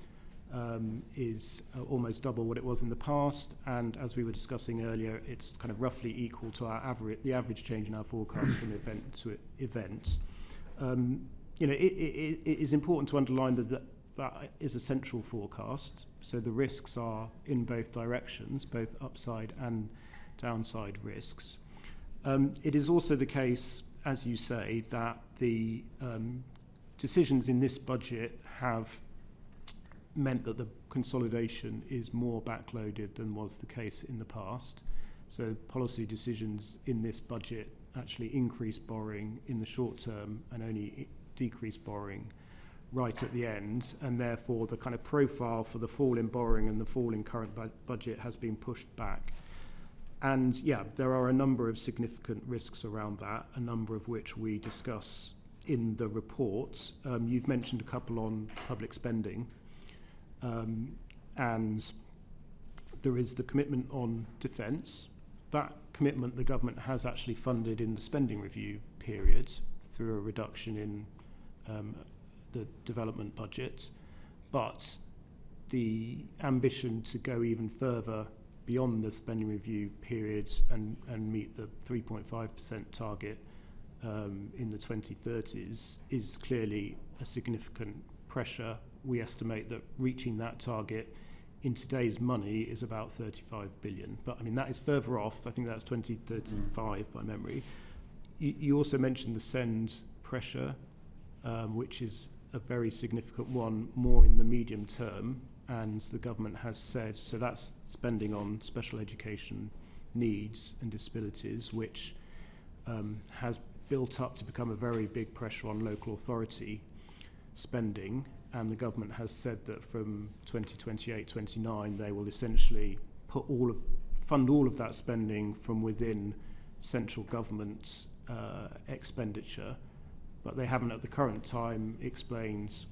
is almost double what it was in the past, and as we were discussing earlier, it's kind of roughly equal to our the average change in our forecast from event to event. You know, it is important to underline that is a central forecast, so the risks are in both directions, both upside and downside risks. It is also the case, as you say, that the decisions in this budget have meant that the consolidation is more backloaded than was the case in the past. So policy decisions in this budget actually increase borrowing in the short term and only decrease borrowing right at the end, and therefore the kind of profile for the fall in borrowing and the fall in current budget has been pushed back. And yeah, there are a number of significant risks around that, a number of which we discuss in the report. You've mentioned a couple on public spending, and there is the commitment on defence. That commitment the government has actually funded in the spending review period through a reduction in the development budget, but the ambition to go even further beyond the spending review period and meet the 3.5% target in the 2030s is clearly a significant pressure. We estimate that reaching that target in today's money is about 35 billion. But I mean, that is further off. I think that's 2035 by memory. You also mentioned the send pressure, which is a very significant one, more in the medium term. And the government has said, so that's spending on special education needs and disabilities, which has built up to become a very big pressure on local authority spending. And the government has said that from 2028-29, they will essentially fund all of that spending from within central government's expenditure. But they haven't at the current time explained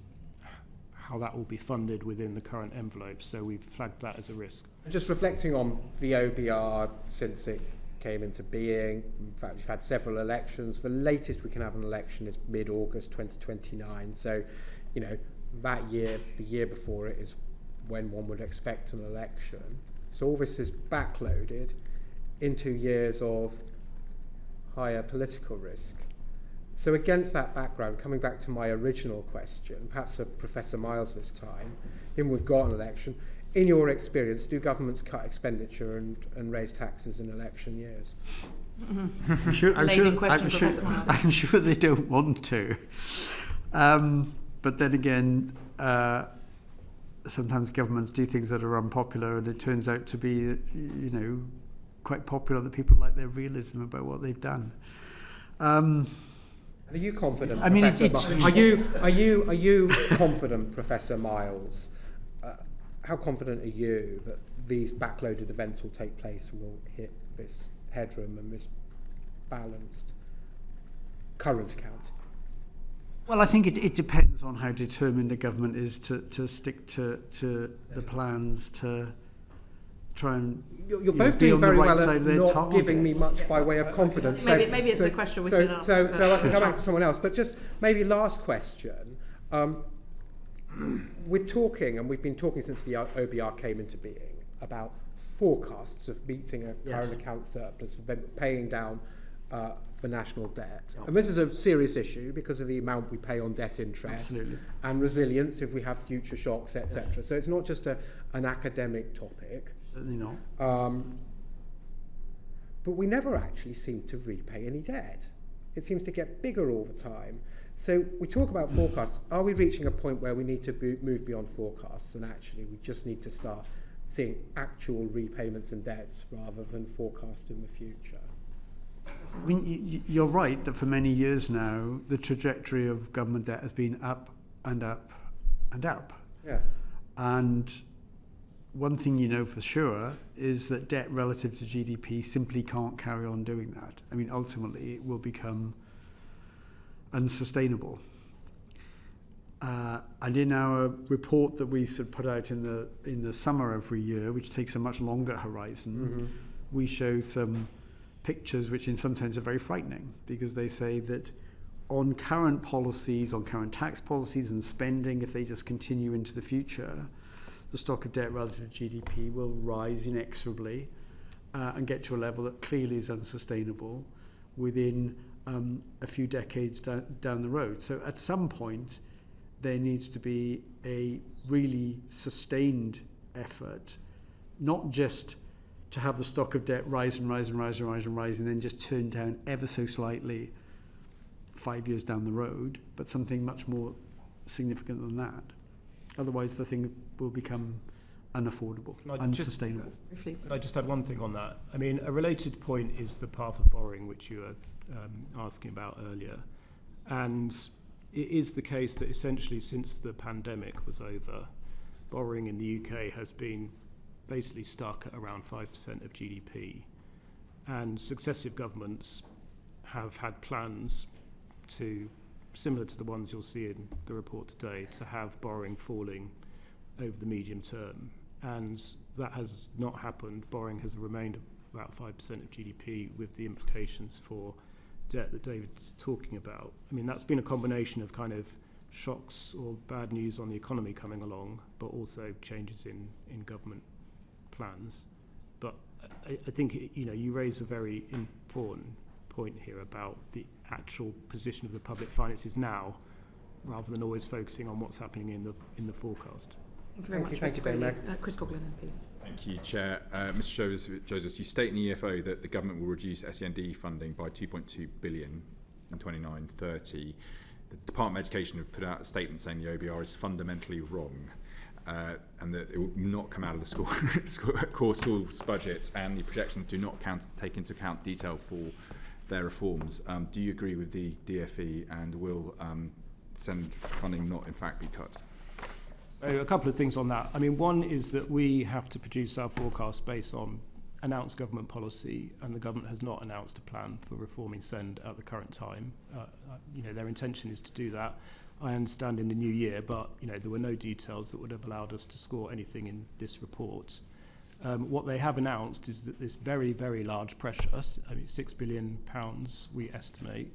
how that will be funded within the current envelope, so we've flagged that as a risk. Just reflecting on the OBR since it came into being, in fact we've had several elections. The latest we can have an election is mid-August 2029, so you know, that year, the year before it is when one would expect an election. So all this is backloaded into years of higher political risk. So against that background, coming back to my original question, perhaps for Professor Miles this time, given we've got an election, in your experience, do governments cut expenditure and raise taxes in election years? I'm sure they don't want to. But then again, sometimes governments do things that are unpopular, and it turns out to be, you know, quite popular that people like their realism about what they've done. Are you confident? I mean, are you confident, Professor Miles? How confident are you that these backloaded events will take place and will hit this headroom and this balanced current account? Well, I think it depends on how determined the government is to stick to the plans to try and you're both doing very well at not target. Giving me much by way of confidence. Maybe it's a question we can ask. So I can come back to someone else. But just maybe last question. We're talking, and we've been talking since the OBR came into being, about forecasts of meeting a current account surplus, paying down the national debt. Yep. And this is a serious issue because of the amount we pay on debt interest and resilience if we have future shocks, etc. Yes. So it's not just an academic topic. Certainly not. But we never actually seem to repay any debt. It seems to get bigger all the time. So we talk about forecasts. Are we reaching a point where we need to move beyond forecasts and actually we just need to start seeing actual repayments and debts rather than forecasting the future. I mean, you're right that for many years now, the trajectory of government debt has been up and up and up. Yeah. And one thing you know for sure is that debt relative to GDP simply can't carry on doing that. I mean, ultimately, it will become unsustainable. And in our report that we sort of put out in the summer every year, which takes a much longer horizon, we show some pictures which in some sense are very frightening, because they say that on current policies, on current tax policies and spending, if they just continue into the future, the stock of debt relative to GDP will rise inexorably and get to a level that clearly is unsustainable within a few decades down the road. So at some point, there needs to be a really sustained effort, not just to have the stock of debt rise and rise and rise and rise and rise and then just turn down ever so slightly 5 years down the road, but something much more significant than that. Otherwise, the thing will become unaffordable, unsustainable. Could I just add one thing on that? I mean, a related point is the path of borrowing, which you were asking about earlier. And it is the case that essentially since the pandemic was over, borrowing in the UK has been basically stuck at around 5% of GDP. And successive governments have had plans similar to the ones you'll see in the report today, to have borrowing falling over the medium term. And that has not happened. Borrowing has remained about 5% of GDP, with the implications for debt that David's talking about. I mean, that's been a combination of kind of shocks or bad news on the economy coming along, but also changes in government plans. But I think, you raise a very important point here about the actual position of the public finances now, rather than always focusing on what's happening in the forecast. Thank you very much, Mr. Bailey. Chris Coughlin, MP. Thank you, Chair. Mr. Joseph, you state in the EFO that the government will reduce SEND funding by 2.2 billion in 29-30. The Department of Education have put out a statement saying the OBR is fundamentally wrong, and that it will not come out of the core schools budget, and the projections do not take into account detail for their reforms. Do you agree with the DFE, and will SEND funding not in fact be cut? So a couple of things on that. I mean, one is that we have to produce our forecast based on announced government policy, and the government has not announced a plan for reforming SEND at the current time. Their intention is to do that, I understand, in the new year, but there were no details that would have allowed us to score anything in this report. What they have announced is that this very, very large pressure, £6 billion we estimate,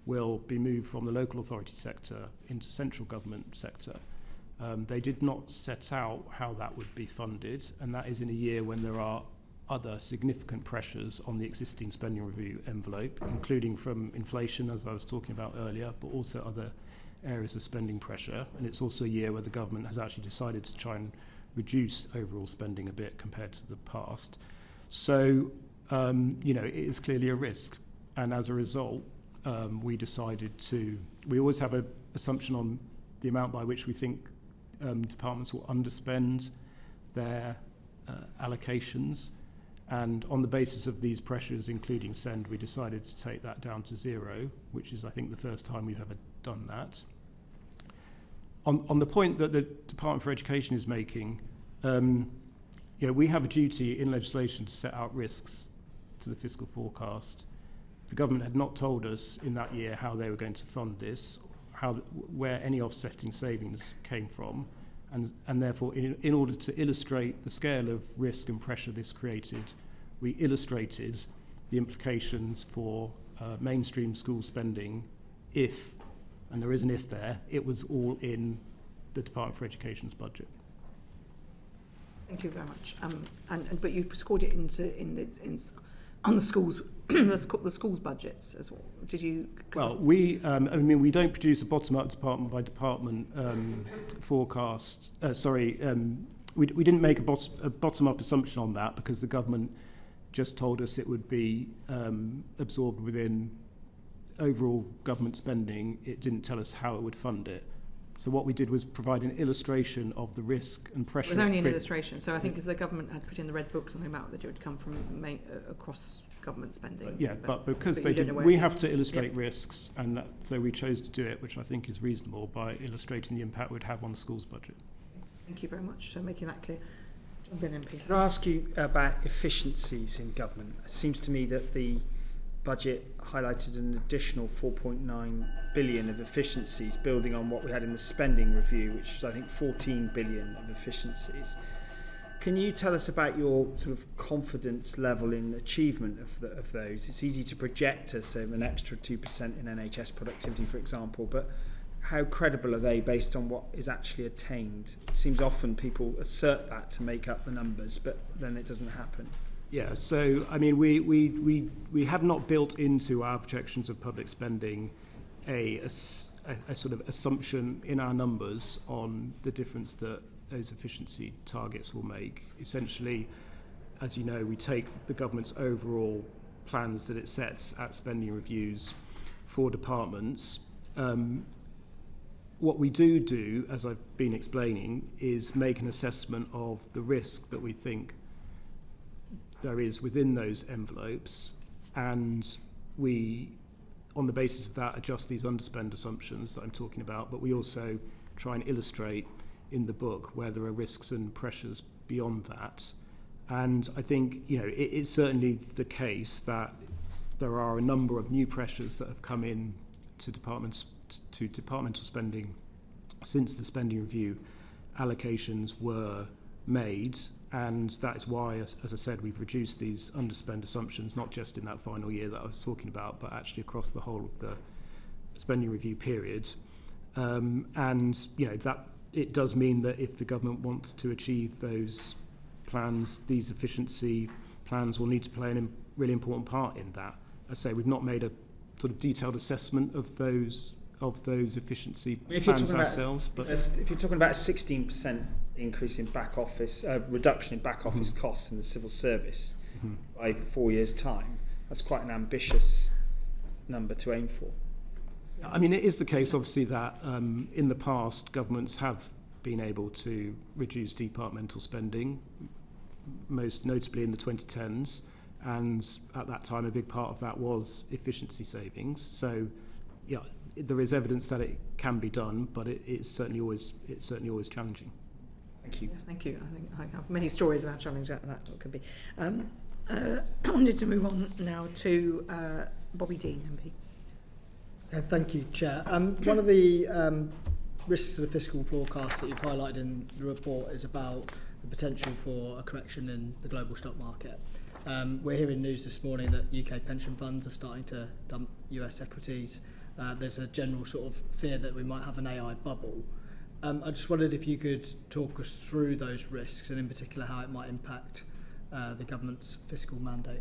will be moved from the local authority sector into central government sector. They did not set out how that would be funded, and that is in a year when there are other significant pressures on the existing spending review envelope, including from inflation, as I was talking about earlier, but also other areas of spending pressure. And it's also a year where the government has actually decided to try and reduce overall spending a bit compared to the past. So, it is clearly a risk. And as a result, we decided we always have an assumption on the amount by which we think departments will underspend their allocations. And on the basis of these pressures, including SEND, we decided to take that down to 0, which is, I think, the first time we've ever done that. On the point that the Department for Education is making, we have a duty in legislation to set out risks to the fiscal forecast. The government had not told us in that year how they were going to fund this, where any offsetting savings came from, and therefore, in order to illustrate the scale of risk and pressure this created, we illustrated the implications for mainstream school spending if, and there is an if there, it was all in the Department for Education's budget. Thank you very much. But you scored it on the schools, the schools budgets as well. Did you? Well, we don't produce a bottom-up department by department forecast. We didn't make a bottom-up assumption on that, because the government just told us it would be absorbed within overall government spending. It didn't tell us how it would fund it. So what we did was provide an illustration of the risk and pressure. It was only an illustration. So I think as the government had put in the red book something about that it would come from across government spending. Yeah, but because but they did, we have to illustrate risks, and so we chose to do it, which I think is reasonable, by illustrating the impact it would have on the school's budget. Thank you very much for making that clear. John Bin MP. Can I ask you about efficiencies in government? It seems to me that the budget highlighted an additional 4.9 billion of efficiencies, building on what we had in the spending review, which was, I think, 14 billion of efficiencies. Can you tell us about your sort of confidence level in achievement of those? It's easy to project us an extra 2% in NHS productivity, for example, but how credible are they based on what is actually attained? It seems often people assert that to make up the numbers, but then it doesn't happen. Yeah, so I mean, we have not built into our projections of public spending a sort of assumption in our numbers on the difference that those efficiency targets will make. Essentially, as you know, we take the government's overall plans that it sets at spending reviews for departments. What we do, as I've been explaining, is make an assessment of the risk that we think there is within those envelopes, and we, on the basis of that, adjust these underspend assumptions that I'm talking about, but we also try and illustrate in the book where there are risks and pressures beyond that. And I think, you know, it's certainly the case that there are a number of new pressures that have come in to departmental spending since the spending review allocations were made, and that is why, as I said, we've reduced these underspend assumptions, not just in that final year that I was talking about, but actually across the whole of the spending review period. And you know, that it does mean that if the government wants to achieve those plans, these efficiency plans will need to play a really important part in that. I say we've not made a sort of detailed assessment of those efficiency plans ourselves. But if you're talking about a 16% increase in back office, reduction in back office costs in the civil service by 4 years' time, that's quite an ambitious number to aim for. I mean, it is the case, obviously, that in the past, governments have been able to reduce departmental spending, most notably in the 2010s, and at that time, a big part of that was efficiency savings. So, yeah, there is evidence that it can be done, but it's certainly always challenging. Thank you. Yes, thank you. I think I have many stories about challenges that could be. I wanted to move on now to Bobby Dean, MP. Thank you, Chair. One of the risks of the fiscal forecast that you've highlighted in the report is about the potential for a correction in the global stock market. We're hearing news this morning that UK pension funds are starting to dump US equities. There's a general sort of fear that we might have an AI bubble. I just wondered if you could talk us through those risks, and in particular how it might impact the government's fiscal mandate.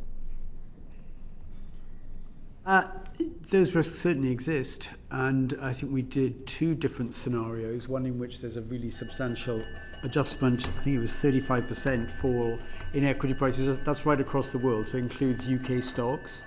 Those risks certainly exist, and I think we did two different scenarios, one in which there's a really substantial adjustment. I think it was 35% fall in equity prices. That's right across the world, so it includes UK stocks.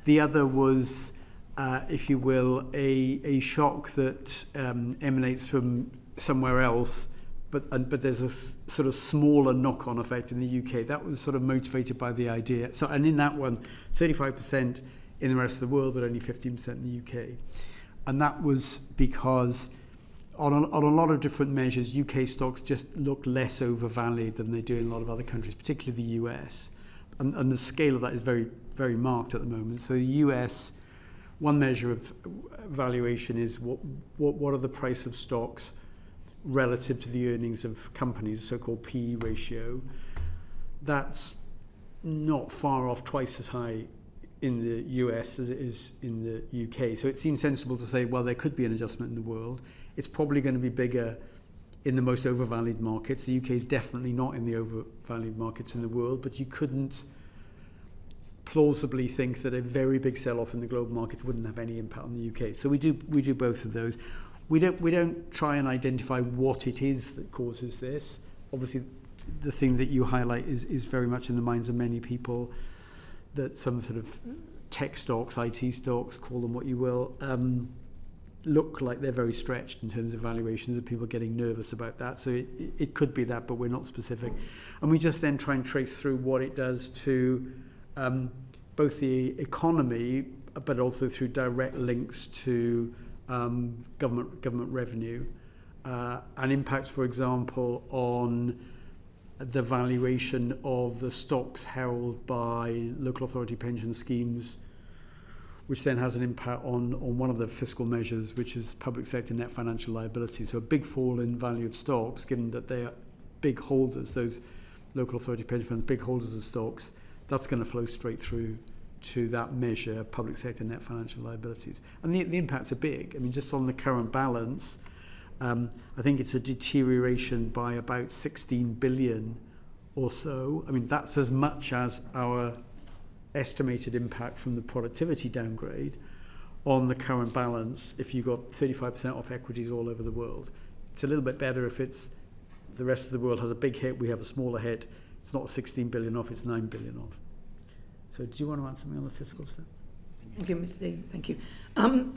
The other was, if you will, a shock that emanates from somewhere else, but there's a sort of smaller knock-on effect in the UK. That was sort of motivated by the idea. So, and in that one, 35% in the rest of the world, but only 15% in the UK. And that was because on a lot of different measures, UK stocks just look less overvalued than they do in a lot of other countries, particularly the US. And the scale of that is very, very marked at the moment. So the US, one measure of valuation is what are the price of stocks relative to the earnings of companies, a so-called PE ratio. That's not far off twice as high in the US as it is in the UK. So it seems sensible to say, well, there could be an adjustment in the world. It's probably going to be bigger in the most overvalued markets. The UK is definitely not in the overvalued markets in the world, but you couldn't plausibly think that a very big sell-off in the global market wouldn't have any impact on the UK. So we do both of those. We don't try and identify what it is that causes this. Obviously, the thing that you highlight is very much in the minds of many people, that some sort of tech stocks, IT stocks, call them what you will, look like they're very stretched in terms of valuations and people getting nervous about that. So it could be that, but we're not specific. And we just then try and trace through what it does to both the economy, but also through direct links to government revenue and impacts, for example, on the valuation of the stocks held by local authority pension schemes, which then has an impact on one of the fiscal measures, which is public sector net financial liability. So a big fall in value of stocks, given that they are big holders, those local authority pension funds, big holders of stocks, that's going to flow straight through to that measure, public sector net financial liabilities. And the impacts are big. I mean, just on the current balance, I think it's a deterioration by about 16 billion or so. I mean, that's as much as our estimated impact from the productivity downgrade on the current balance if you got 35% off equities all over the world. It's a little bit better if it's the rest of the world has a big hit, we have a smaller hit. It's not 16 billion off, it's 9 billion off. So do you want to add something on the fiscal stuff? Thank you, Mr Dean. Thank you.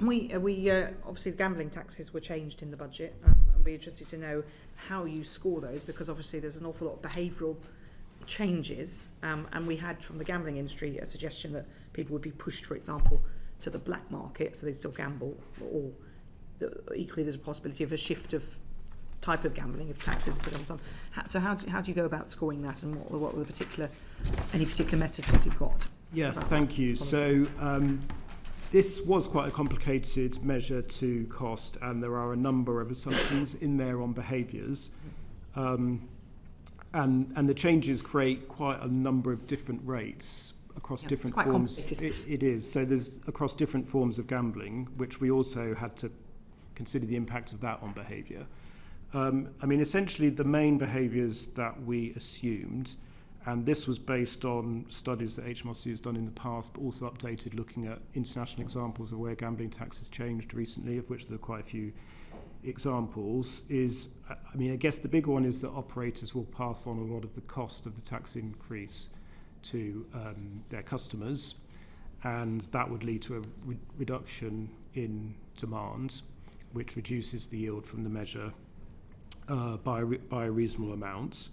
We obviously the gambling taxes were changed in the budget. I'd be interested to know how you score those, because obviously there's an awful lot of behavioural changes, and we had from the gambling industry a suggestion that people would be pushed, for example, to the black market, so they still gamble, or equally there's a possibility of a shift of type of gambling if taxes are put on some. So how do you go about scoring that, and what were the any particular messages you've got? Yes, thank you. So this was quite a complicated measure to cost, and there are a number of assumptions in there on behaviours. And the changes create quite a number of different rates across different forms. It is. So there's across different forms of gambling, which we also had to consider the impact of that on behaviour. I mean, essentially the main behaviours that we assumed, and this was based on studies that HMRC has done in the past, but also updated looking at international examples of where gambling tax has changed recently, of which there are quite a few examples, is, I mean, I guess the big one is that operators will pass on a lot of the cost of the tax increase to their customers, and that would lead to a reduction in demand, which reduces the yield from the measure by a reasonable amount.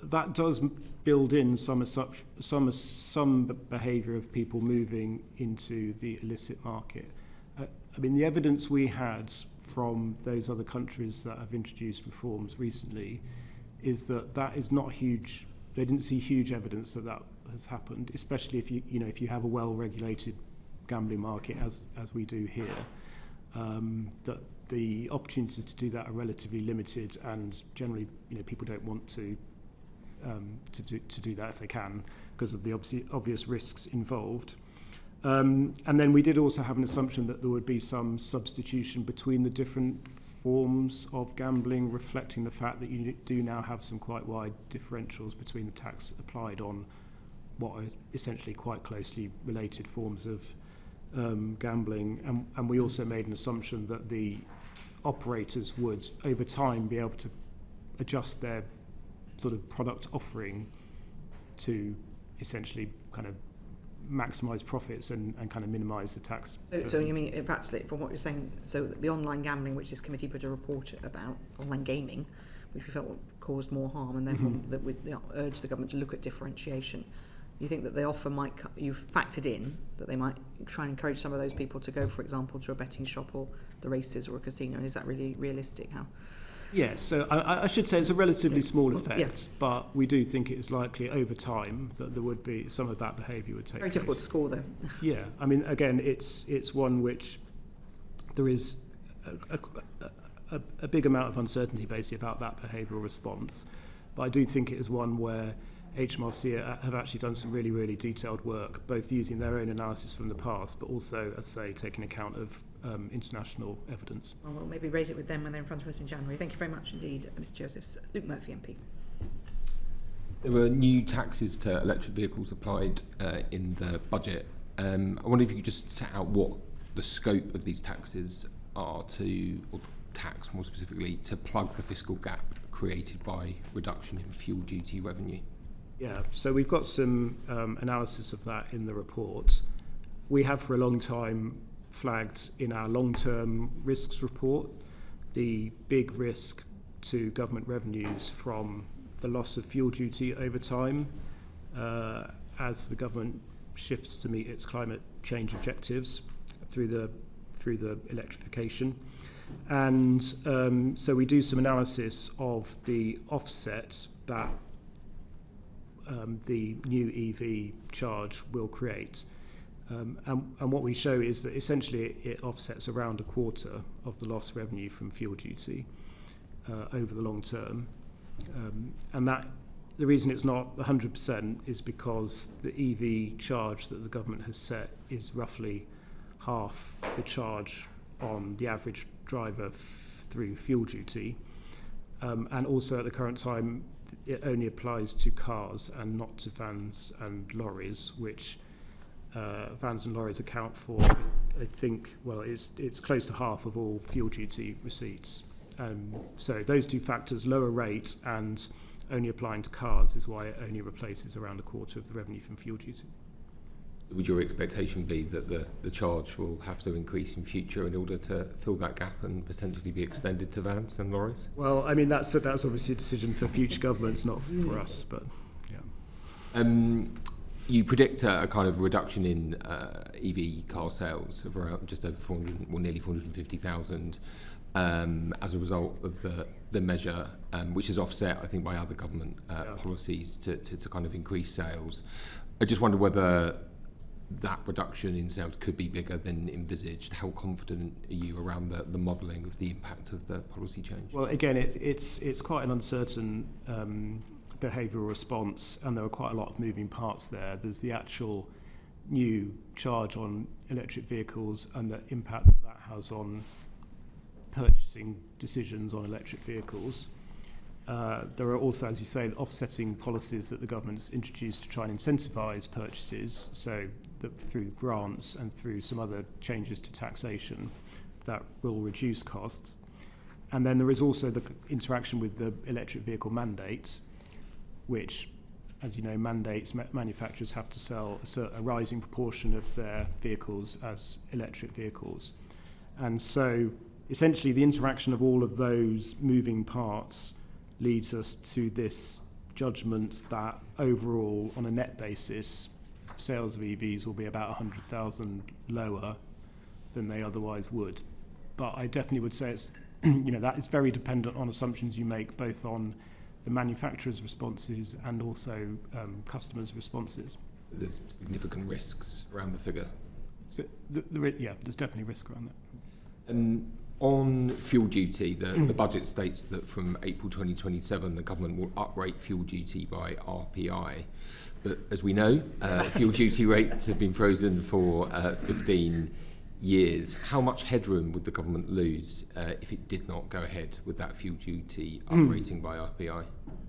That does build in some behaviour of people moving into the illicit market. I mean, the evidence we had from those other countries that have introduced reforms recently is that that is not huge. They didn't see huge evidence that that has happened, especially if if you have a well-regulated gambling market as we do here. That the opportunities to do that are relatively limited, and generally, people don't want to do that if they can, because of the obvious risks involved. And then we did also have an assumption that there would be some substitution between the different forms of gambling, reflecting the fact that you do now have some quite wide differentials between the tax applied on what are essentially quite closely related forms of gambling. And we also made an assumption that the operators would, over time, be able to adjust their sort of product offering to essentially kind of maximise profits and kind of minimise the tax. So you mean, actually, from what you're saying, so the online gambling, which this committee put a report about, online gaming, which we felt caused more harm, and therefore that we urged the government to look at differentiation. You think that the offer might, you've factored in that they might try and encourage some of those people to go, for example, to a betting shop or the races or a casino, and is that really realistic? How? Yes, so I should say it's a relatively small effect, but we do think it is likely over time that there would be some of that behaviour would take place. Very difficult to score, though. Yeah, I mean, again, it's one which there is a big amount of uncertainty basically about that behavioural response, but I do think it is one where HMRC have actually done some really, really detailed work, both using their own analysis from the past, but also, as I say, taking account of international evidence. Well, we'll maybe raise it with them when they're in front of us in January. Thank you very much indeed, Mr Josephs. Luke Murphy, MP. There were new taxes to electric vehicles applied in the budget. I wonder if you could just set out what the scope of these taxes are to, or tax more specifically, to plug the fiscal gap created by reduction in fuel duty revenue. Yeah, so we've got some analysis of that in the report. We have for a long time flagged in our long-term risks report the big risk to government revenues from the loss of fuel duty over time as the government shifts to meet its climate change objectives through the electrification. And so we do some analysis of the offset that the new EV charge will create. And what we show is that essentially it offsets around a quarter of the lost revenue from fuel duty over the long term. And that the reason it's not 100% is because the EV charge that the government has set is roughly half the charge on the average driver through fuel duty. And also at the current time, it only applies to cars and not to vans and lorries, which vans and lorries account for, I think, well, it's close to half of all fuel duty receipts. So those two factors, lower rate and only applying to cars, is why it only replaces around a quarter of the revenue from fuel duty. Would your expectation be that the charge will have to increase in future in order to fill that gap and potentially be extended to vans and lorries? Well, I mean, that's obviously a decision for future governments, not for us, but yeah. You predict a kind of reduction in EV car sales of around just over 400, well, nearly 450,000 as a result of the measure, which is offset, I think, by other government policies to kind of increase sales. I just wonder whether that reduction in sales could be bigger than envisaged. How confident are you around the modelling of the impact of the policy change? Well, again, it's quite an uncertain behavioural response, and there are quite a lot of moving parts there. There's the actual new charge on electric vehicles and the impact that has on purchasing decisions on electric vehicles. There are also, as you say, offsetting policies that the government's introduced to try and incentivise purchases, so that through grants and through some other changes to taxation that will reduce costs. And then there is also the interaction with the electric vehicle mandate, which, as you know, mandates manufacturers have to sell a rising proportion of their vehicles as electric vehicles. And so essentially the interaction of all of those moving parts leads us to this judgment that overall, on a net basis, sales of EVs will be about 100,000 lower than they otherwise would. But I definitely would say it's, that is very dependent on assumptions you make, both on the manufacturer's responses and also customers' responses. There's significant risks around the figure. So there's definitely risk around that. On fuel duty, the budget states that from April 2027 the government will uprate fuel duty by RPI. But as we know, fuel duty rates have been frozen for 15 years. How much headroom would the government lose if it did not go ahead with that fuel duty uprating by RPI?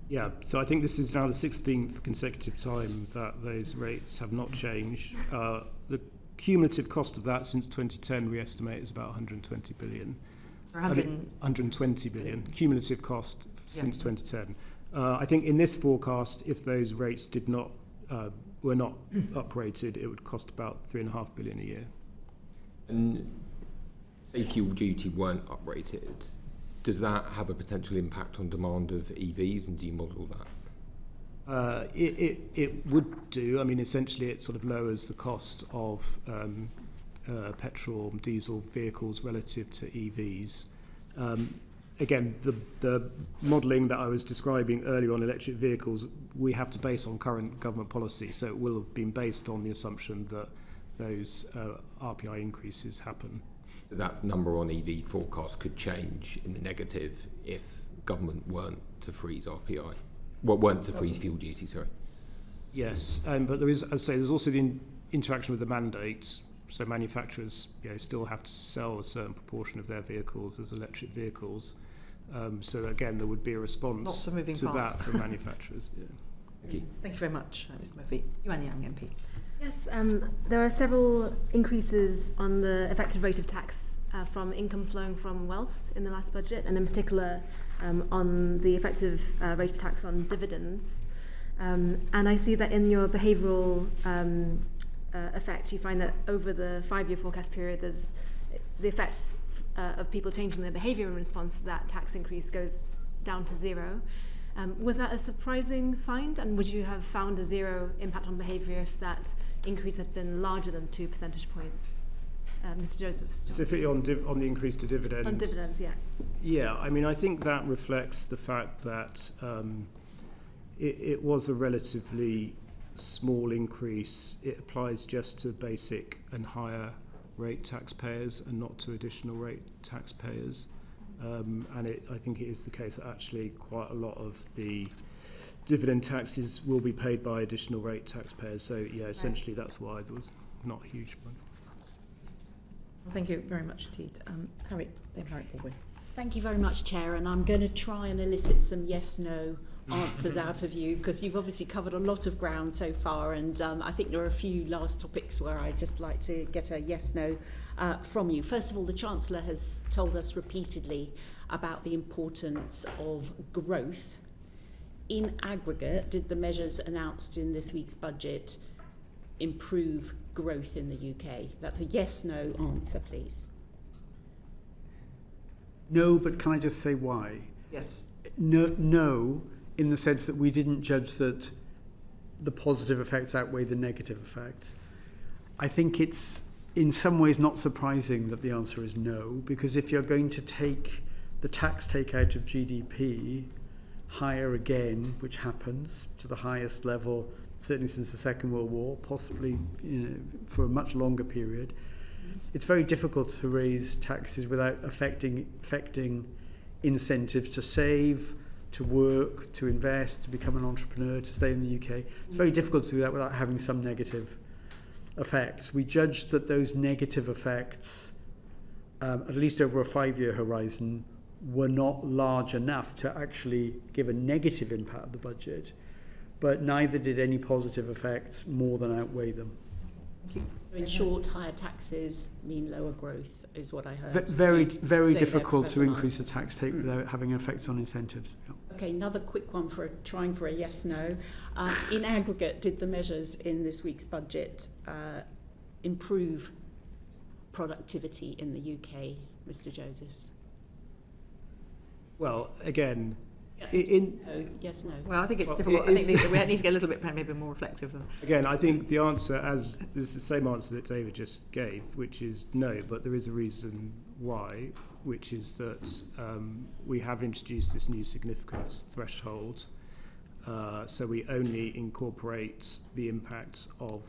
Yeah, so I think this is now the 16th consecutive time that those rates have not changed. The cumulative cost of that since 2010 we estimate is about 120 billion. 120 billion cumulative cost since 2010. I think in this forecast, if those rates were not uprated, it would cost about 3.5 billion a year. And say fuel duty weren't uprated, does that have a potential impact on demand of EVs, and do you model that? It would do. I mean, essentially it sort of lowers the cost of petrol and diesel vehicles relative to EVs. Again, the modelling that I was describing earlier on electric vehicles, we have to base on current government policy, so it will have been based on the assumption that those RPI increases happen. So that number on EV forecast could change in the negative if government weren't to freeze RPI. Well, weren't to freeze fuel duty, sorry. Yes, but there is, as I say, there's also the interaction with the mandate. So manufacturers, still have to sell a certain proportion of their vehicles as electric vehicles. So again, there would be a response Lots of moving parts. That from manufacturers. Yeah. Thank you. Thank you very much, Mr Murphy. Yuan Yang, MP. Yes, there are several increases on the effective rate of tax from income flowing from wealth in the last budget, and in particular on the effective rate of tax on dividends. And I see that in your behavioural effect, you find that over the 5-year forecast period, there's the effect of people changing their behaviour in response to that tax increase goes down to 0. Was that a surprising find, and would you have found a 0 impact on behaviour if that increase had been larger than 2 percentage points? Mr Josephs. Specifically on the increase to dividends? On dividends, yeah. Yeah, I mean, I think that reflects the fact that it was a relatively small increase. It applies just to basic and higher rate taxpayers and not to additional rate taxpayers. And I think it is the case that actually quite a lot of the dividend taxes will be paid by additional rate taxpayers. So, yeah, essentially that's why there was not a huge one. Well, thank you very much indeed. Harriet Baldwin. Thank you very much, Chair, and I'm going to try and elicit some yes-no answers out of you, because you've obviously covered a lot of ground so far, and I think there are a few last topics where I'd just like to get a yes-no from you. First of all, the Chancellor has told us repeatedly about the importance of growth. In aggregate, did the measures announced in this week's budget improve growth in the UK? That's a yes-no answer, please. No, but can I just say why? Yes. No, in the sense that we didn't judge that the positive effects outweigh the negative effects. I think it's in some ways not surprising that the answer is no, because if you're going to take the tax take out of GDP higher again, which happens to the highest level certainly since the Second World War, possibly for a much longer period, it's very difficult to raise taxes without affecting incentives to save, to work, to invest, to become an entrepreneur, to stay in the UK. It's very difficult to do that without having some negative effects. We judged that those negative effects, at least over a 5-year horizon, were not large enough to actually give a negative impact of the budget, but neither did any positive effects more than outweigh them. In short, higher taxes mean lower growth, is what I heard. Very difficult to increase the tax take without having effects on incentives. Yeah. Okay, another quick one for trying for a yes/no. In aggregate, did the measures in this week's budget improve productivity in the UK, Mr Josephs? Well, again, yes, no. Well, I think it's difficult. I think we need to get a little bit maybe more reflective. Again, I think the answer is the same answer that David just gave, which is no, but there is a reason why, which is that we have introduced this new significance threshold. So we only incorporate the impact of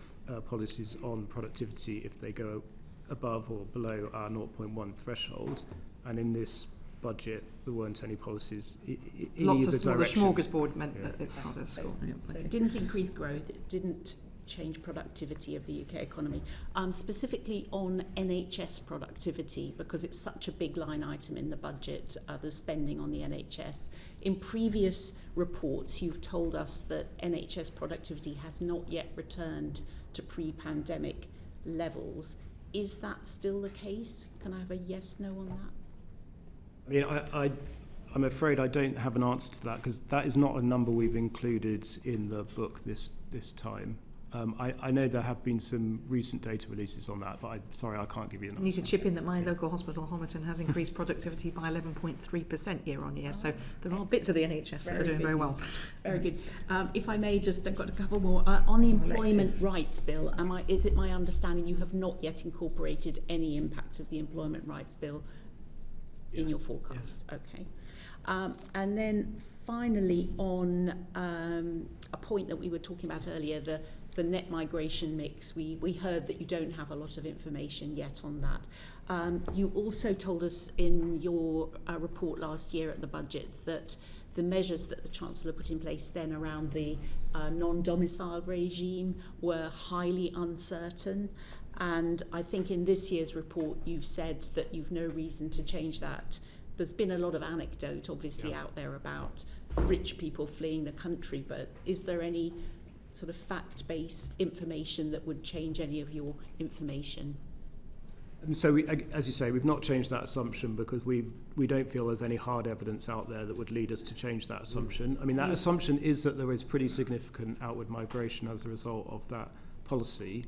policies on productivity if they go above or below our 0.1 threshold. And in this budget, there weren't any policies in Lots either of direction. The smorgasbord meant that it's not a score. So it didn't increase growth, it didn't change productivity of the UK economy. Specifically on NHS productivity, because it's such a big line item in the budget, the spending on the NHS. In previous reports, you've told us that NHS productivity has not yet returned to pre-pandemic levels. Is that still the case? Can I have a yes/no on that? I mean, I'm afraid I don't have an answer to that, because that is not a number we've included in the book this time. I know there have been some recent data releases on that, but sorry, I can't give you an answer. I need to chip in that my local hospital, Homerton, has increased productivity by 11.3% year on year. So there are bits of the NHS that are doing very well. Very good. If I may, just I've got a couple more. On the Employment Rights Bill, is it my understanding you have not yet incorporated any impact of the Employment Rights Bill in your forecast? Yes. Okay. And then finally, on a point that we were talking about earlier, the net migration mix, we heard that you don't have a lot of information yet on that. You also told us in your report last year at the budget that the measures that the Chancellor put in place then around the non-domiciled regime were highly uncertain. And I think in this year's report you've said that you've no reason to change that. There's been a lot of anecdote obviously out there about rich people fleeing the country, but is there any sort of fact-based information that would change any of your information? So, as you say, we've not changed that assumption because we don't feel there's any hard evidence out there that would lead us to change that assumption. I mean, that assumption is that there is pretty significant outward migration as a result of that policy.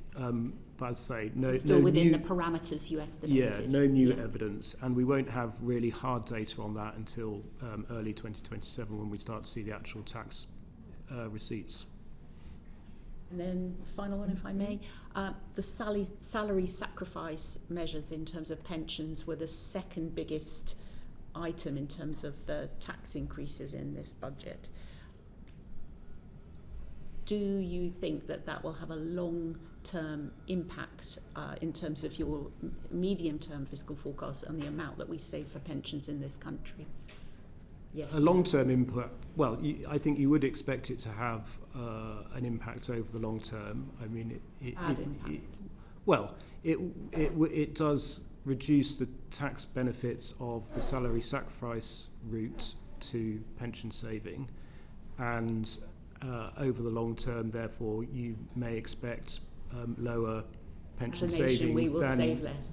But as I say, still within the parameters you estimated. Yeah, no new evidence, and we won't have really hard data on that until early 2027 when we start to see the actual tax receipts. And then final one, if I may, the salary sacrifice measures in terms of pensions were the second biggest item in terms of the tax increases in this budget. Do you think that that will have a long-term impact in terms of your medium-term fiscal forecast and the amount that we save for pensions in this country? Yes. A long-term impact, well, I think you would expect it to have an impact over the long term. I mean, it does reduce the tax benefits of the salary sacrifice route to pension saving, and over the long term, therefore, you may expect lower pension savings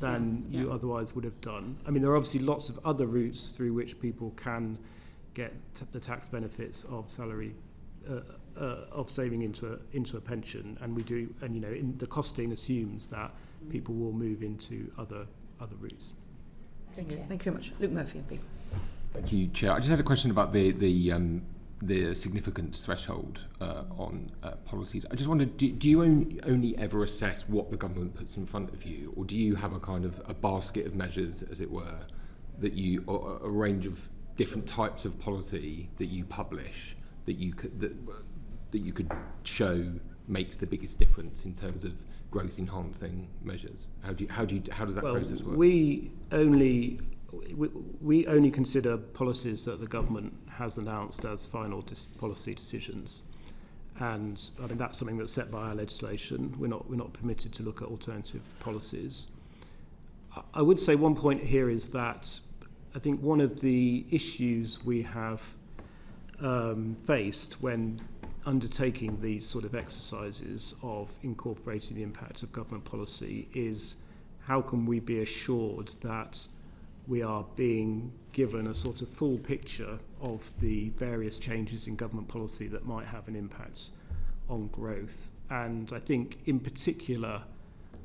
than you otherwise would have done. I mean, there are obviously lots of other routes through which people can get the tax benefits of salary of saving into a pension, and we do, and the costing assumes that people will move into other routes. Thank you very much. Luke Murphy, MP. Thank you, Chair. I just had a question about the significance threshold on policies. I just wondered, do you only ever assess what the government puts in front of you, or do you have a kind of a basket of measures, as it were, that you, or a range of different types of policy that you publish that you could show makes the biggest difference in terms of growth enhancing measures? How does that process work? We only consider policies that the government has announced as final policy decisions, and I mean that's something that's set by our legislation. We're not permitted to look at alternative policies. I would say one point here is that I think one of the issues we have faced when undertaking these sort of exercises of incorporating the impact of government policy is how can we be assured that we are being given a sort of full picture of the various changes in government policy that might have an impact on growth. And I think in particular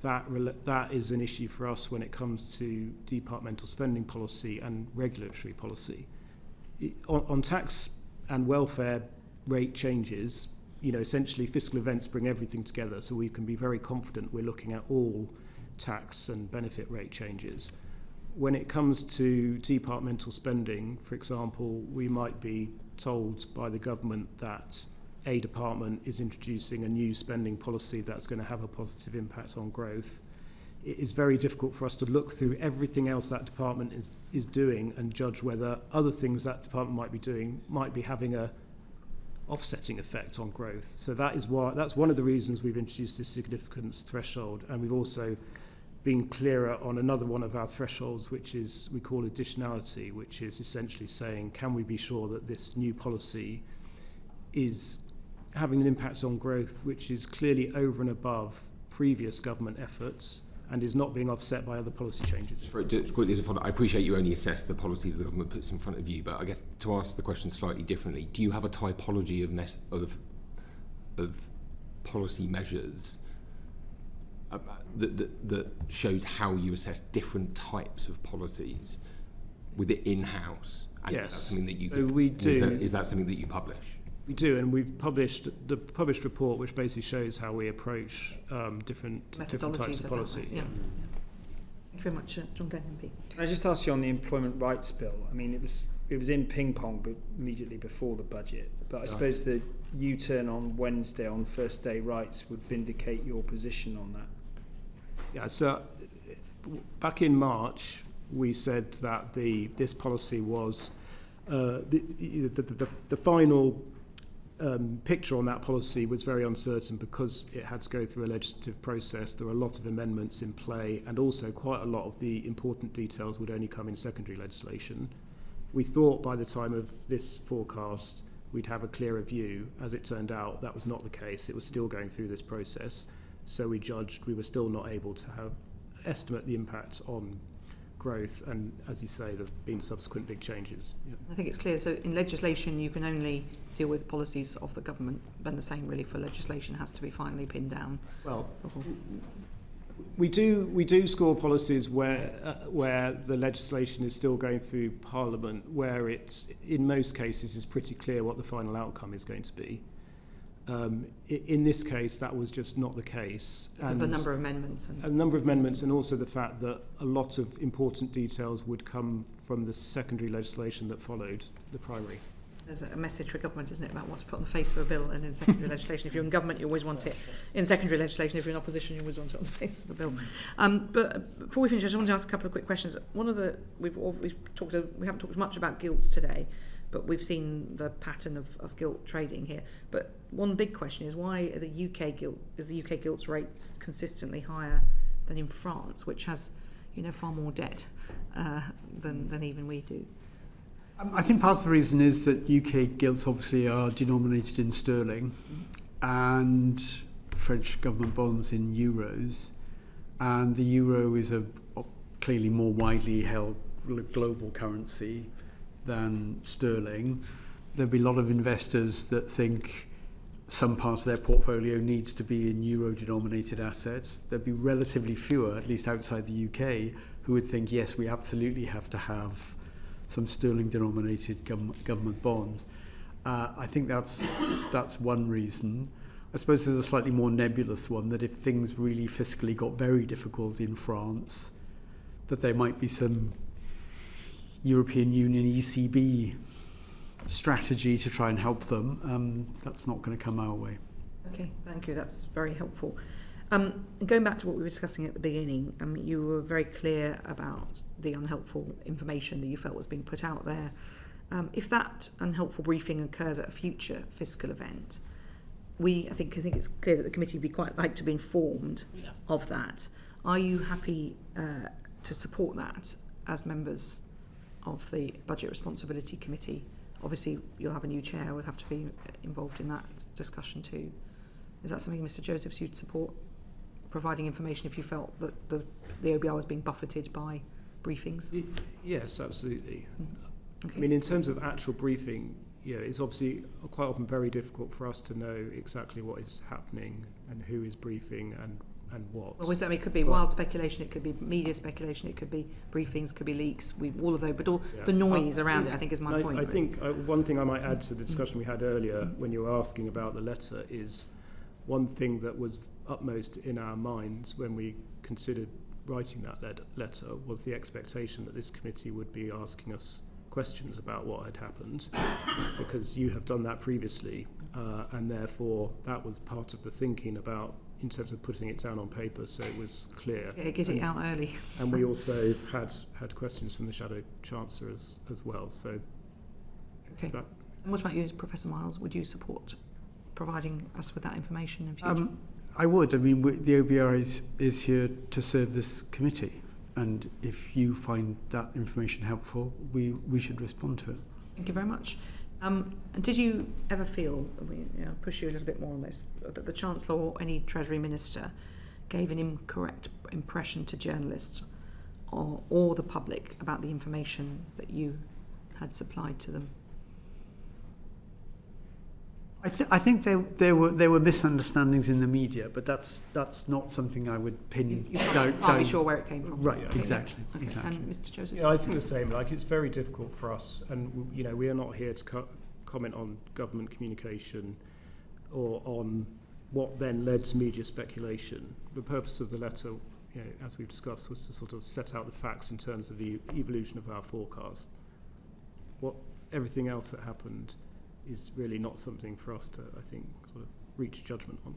that is an issue for us when it comes to departmental spending policy and regulatory policy. On tax and welfare rate changes, essentially fiscal events bring everything together, so we can be very confident we're looking at all tax and benefit rate changes. When it comes to departmental spending, for example, we might be told by the government that a department is introducing a new spending policy that's going to have a positive impact on growth. It is very difficult for us to look through everything else that department is doing and judge whether other things that department might be doing might be having a offsetting effect on growth. So that's one of the reasons we've introduced this significance threshold, and we've also been clearer on another one of our thresholds, which is we call additionality, which is essentially saying, can we be sure that this new policy is having an impact on growth which is clearly over and above previous government efforts and is not being offset by other policy changes. I appreciate you only assess the policies the government puts in front of you, but I guess to ask the question slightly differently, do you have a typology of policy measures that shows how you assess different types of policies with it in-house? And yes. Is that something that you we do. Is that something that you publish? We do, and we've published the published report, which basically shows how we approach different types of policy. Yeah. Thank you very much, John Glenn, MP. Can I just ask you on the employment rights bill? I mean, it was in ping pong immediately before the budget, but I suppose the U-turn on Wednesday on first day rights would vindicate your position on that. Yeah. So back in March, we said that this policy was the final. Picture on that policy was very uncertain because it had to go through a legislative process. There were a lot of amendments in play, and also quite a lot of the important details would only come in secondary legislation. We thought by the time of this forecast we'd have a clearer view. As it turned out, that was not the case. It was still going through this process, so we judged we were still not able to estimate the impact on growth, and as you say, there have been subsequent big changes. Yeah. I think it's clear. So in legislation, you can only deal with policies of the government, and the same really for legislation has to be finally pinned down. Well, we do score policies where the legislation is still going through Parliament, where it's in most cases is pretty clear what the final outcome is going to be. In this case, that was just not the case. So the number of amendments. A number of amendments, and also the fact that a lot of important details would come from the secondary legislation that followed the primary. There's a message for government, isn't it, about what to put on the face of a bill, and in secondary legislation, if you're in government, you always want it. In secondary legislation, if you're in opposition, you always want it on the face of the bill. But before we finish, I just want to ask a couple of quick questions. One of the we haven't talked much about gilts today, but we've seen the pattern of gilt trading here. But one big question is, why are the UK gilts rates consistently higher than in France, which has, far more debt than even we do? I think part of the reason is that UK gilts obviously are denominated in sterling and French government bonds in euros, and the euro is a clearly more widely held global currency than sterling. There'll be a lot of investors that think some part of their portfolio needs to be in euro-denominated assets. There'll be relatively fewer, at least outside the UK, who would think, yes, we absolutely have to have some sterling-denominated government bonds. I think that's one reason. I suppose there's a slightly more nebulous one, that if things really fiscally got very difficult in France, that there might be some European Union ECB strategy to try and help them. That's not going to come our way. Okay, thank you. That's very helpful. Going back to what we were discussing at the beginning, you were very clear about the unhelpful information that you felt was being put out there. If that unhelpful briefing occurs at a future fiscal event, I think it's clear that the committee would be quite like to be informed of that. Are you happy to support that as members of the Budget Responsibility Committee? Obviously, you'll have a new chair, would have to be involved in that discussion too. Is that something, Mr Josephs, you'd support? Providing information if you felt that the OBR was being buffeted by briefings? Yes, absolutely. Okay. I mean, in terms of actual briefing, it's obviously quite often very difficult for us to know exactly what is happening and who is briefing and what. Well, it could be wild speculation, it could be media speculation, it could be briefings, it could be leaks, all of those, but all the noise around it, I think, is my point. I think one thing I might add to the discussion we had earlier when you were asking about the letter is one thing that was upmost in our minds when we considered writing that letter was the expectation that this committee would be asking us questions about what had happened, because you have done that previously, and therefore that was part of the thinking about in terms of putting it down on paper so it was clear. Yeah, get it out early. And we also had questions from the Shadow Chancellor as well. So okay. And what about you, Professor Miles? Would you support providing us with that information in future? I would. I mean, the OBR is here to serve this committee, and if you find that information helpful, we should respond to it. Thank you very much. And did you ever feel, I'll push you a little bit more on this, that the Chancellor or any Treasury Minister gave an incorrect impression to journalists or the public about the information that you had supplied to them? I think there were misunderstandings in the media, but that's not something I would pin down. You can't be sure where it came from. Right, exactly. Okay. Exactly. And Mr Joseph? Yeah, I think the same. It's very difficult for us, and we are not here to comment on government communication or on what then led to media speculation. The purpose of the letter, as we've discussed, was to sort of set out the facts in terms of the evolution of our forecast. Everything else that happened is really not something for us to, I think, sort of reach judgment on.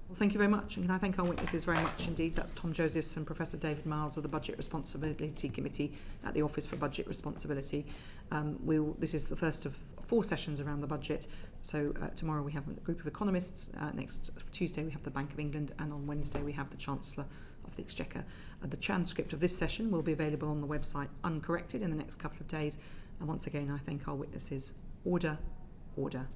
Well, thank you very much, and can I thank our witnesses very much indeed. That's Tom Josephs and Professor David Miles of the Budget Responsibility Committee at the Office for Budget Responsibility. This is the first of 4 sessions around the budget. So tomorrow we have a group of economists. Next Tuesday we have the Bank of England, and on Wednesday we have the Chancellor of the Exchequer. The transcript of this session will be available on the website uncorrected in the next couple of days. And once again, I thank our witnesses. Order, order.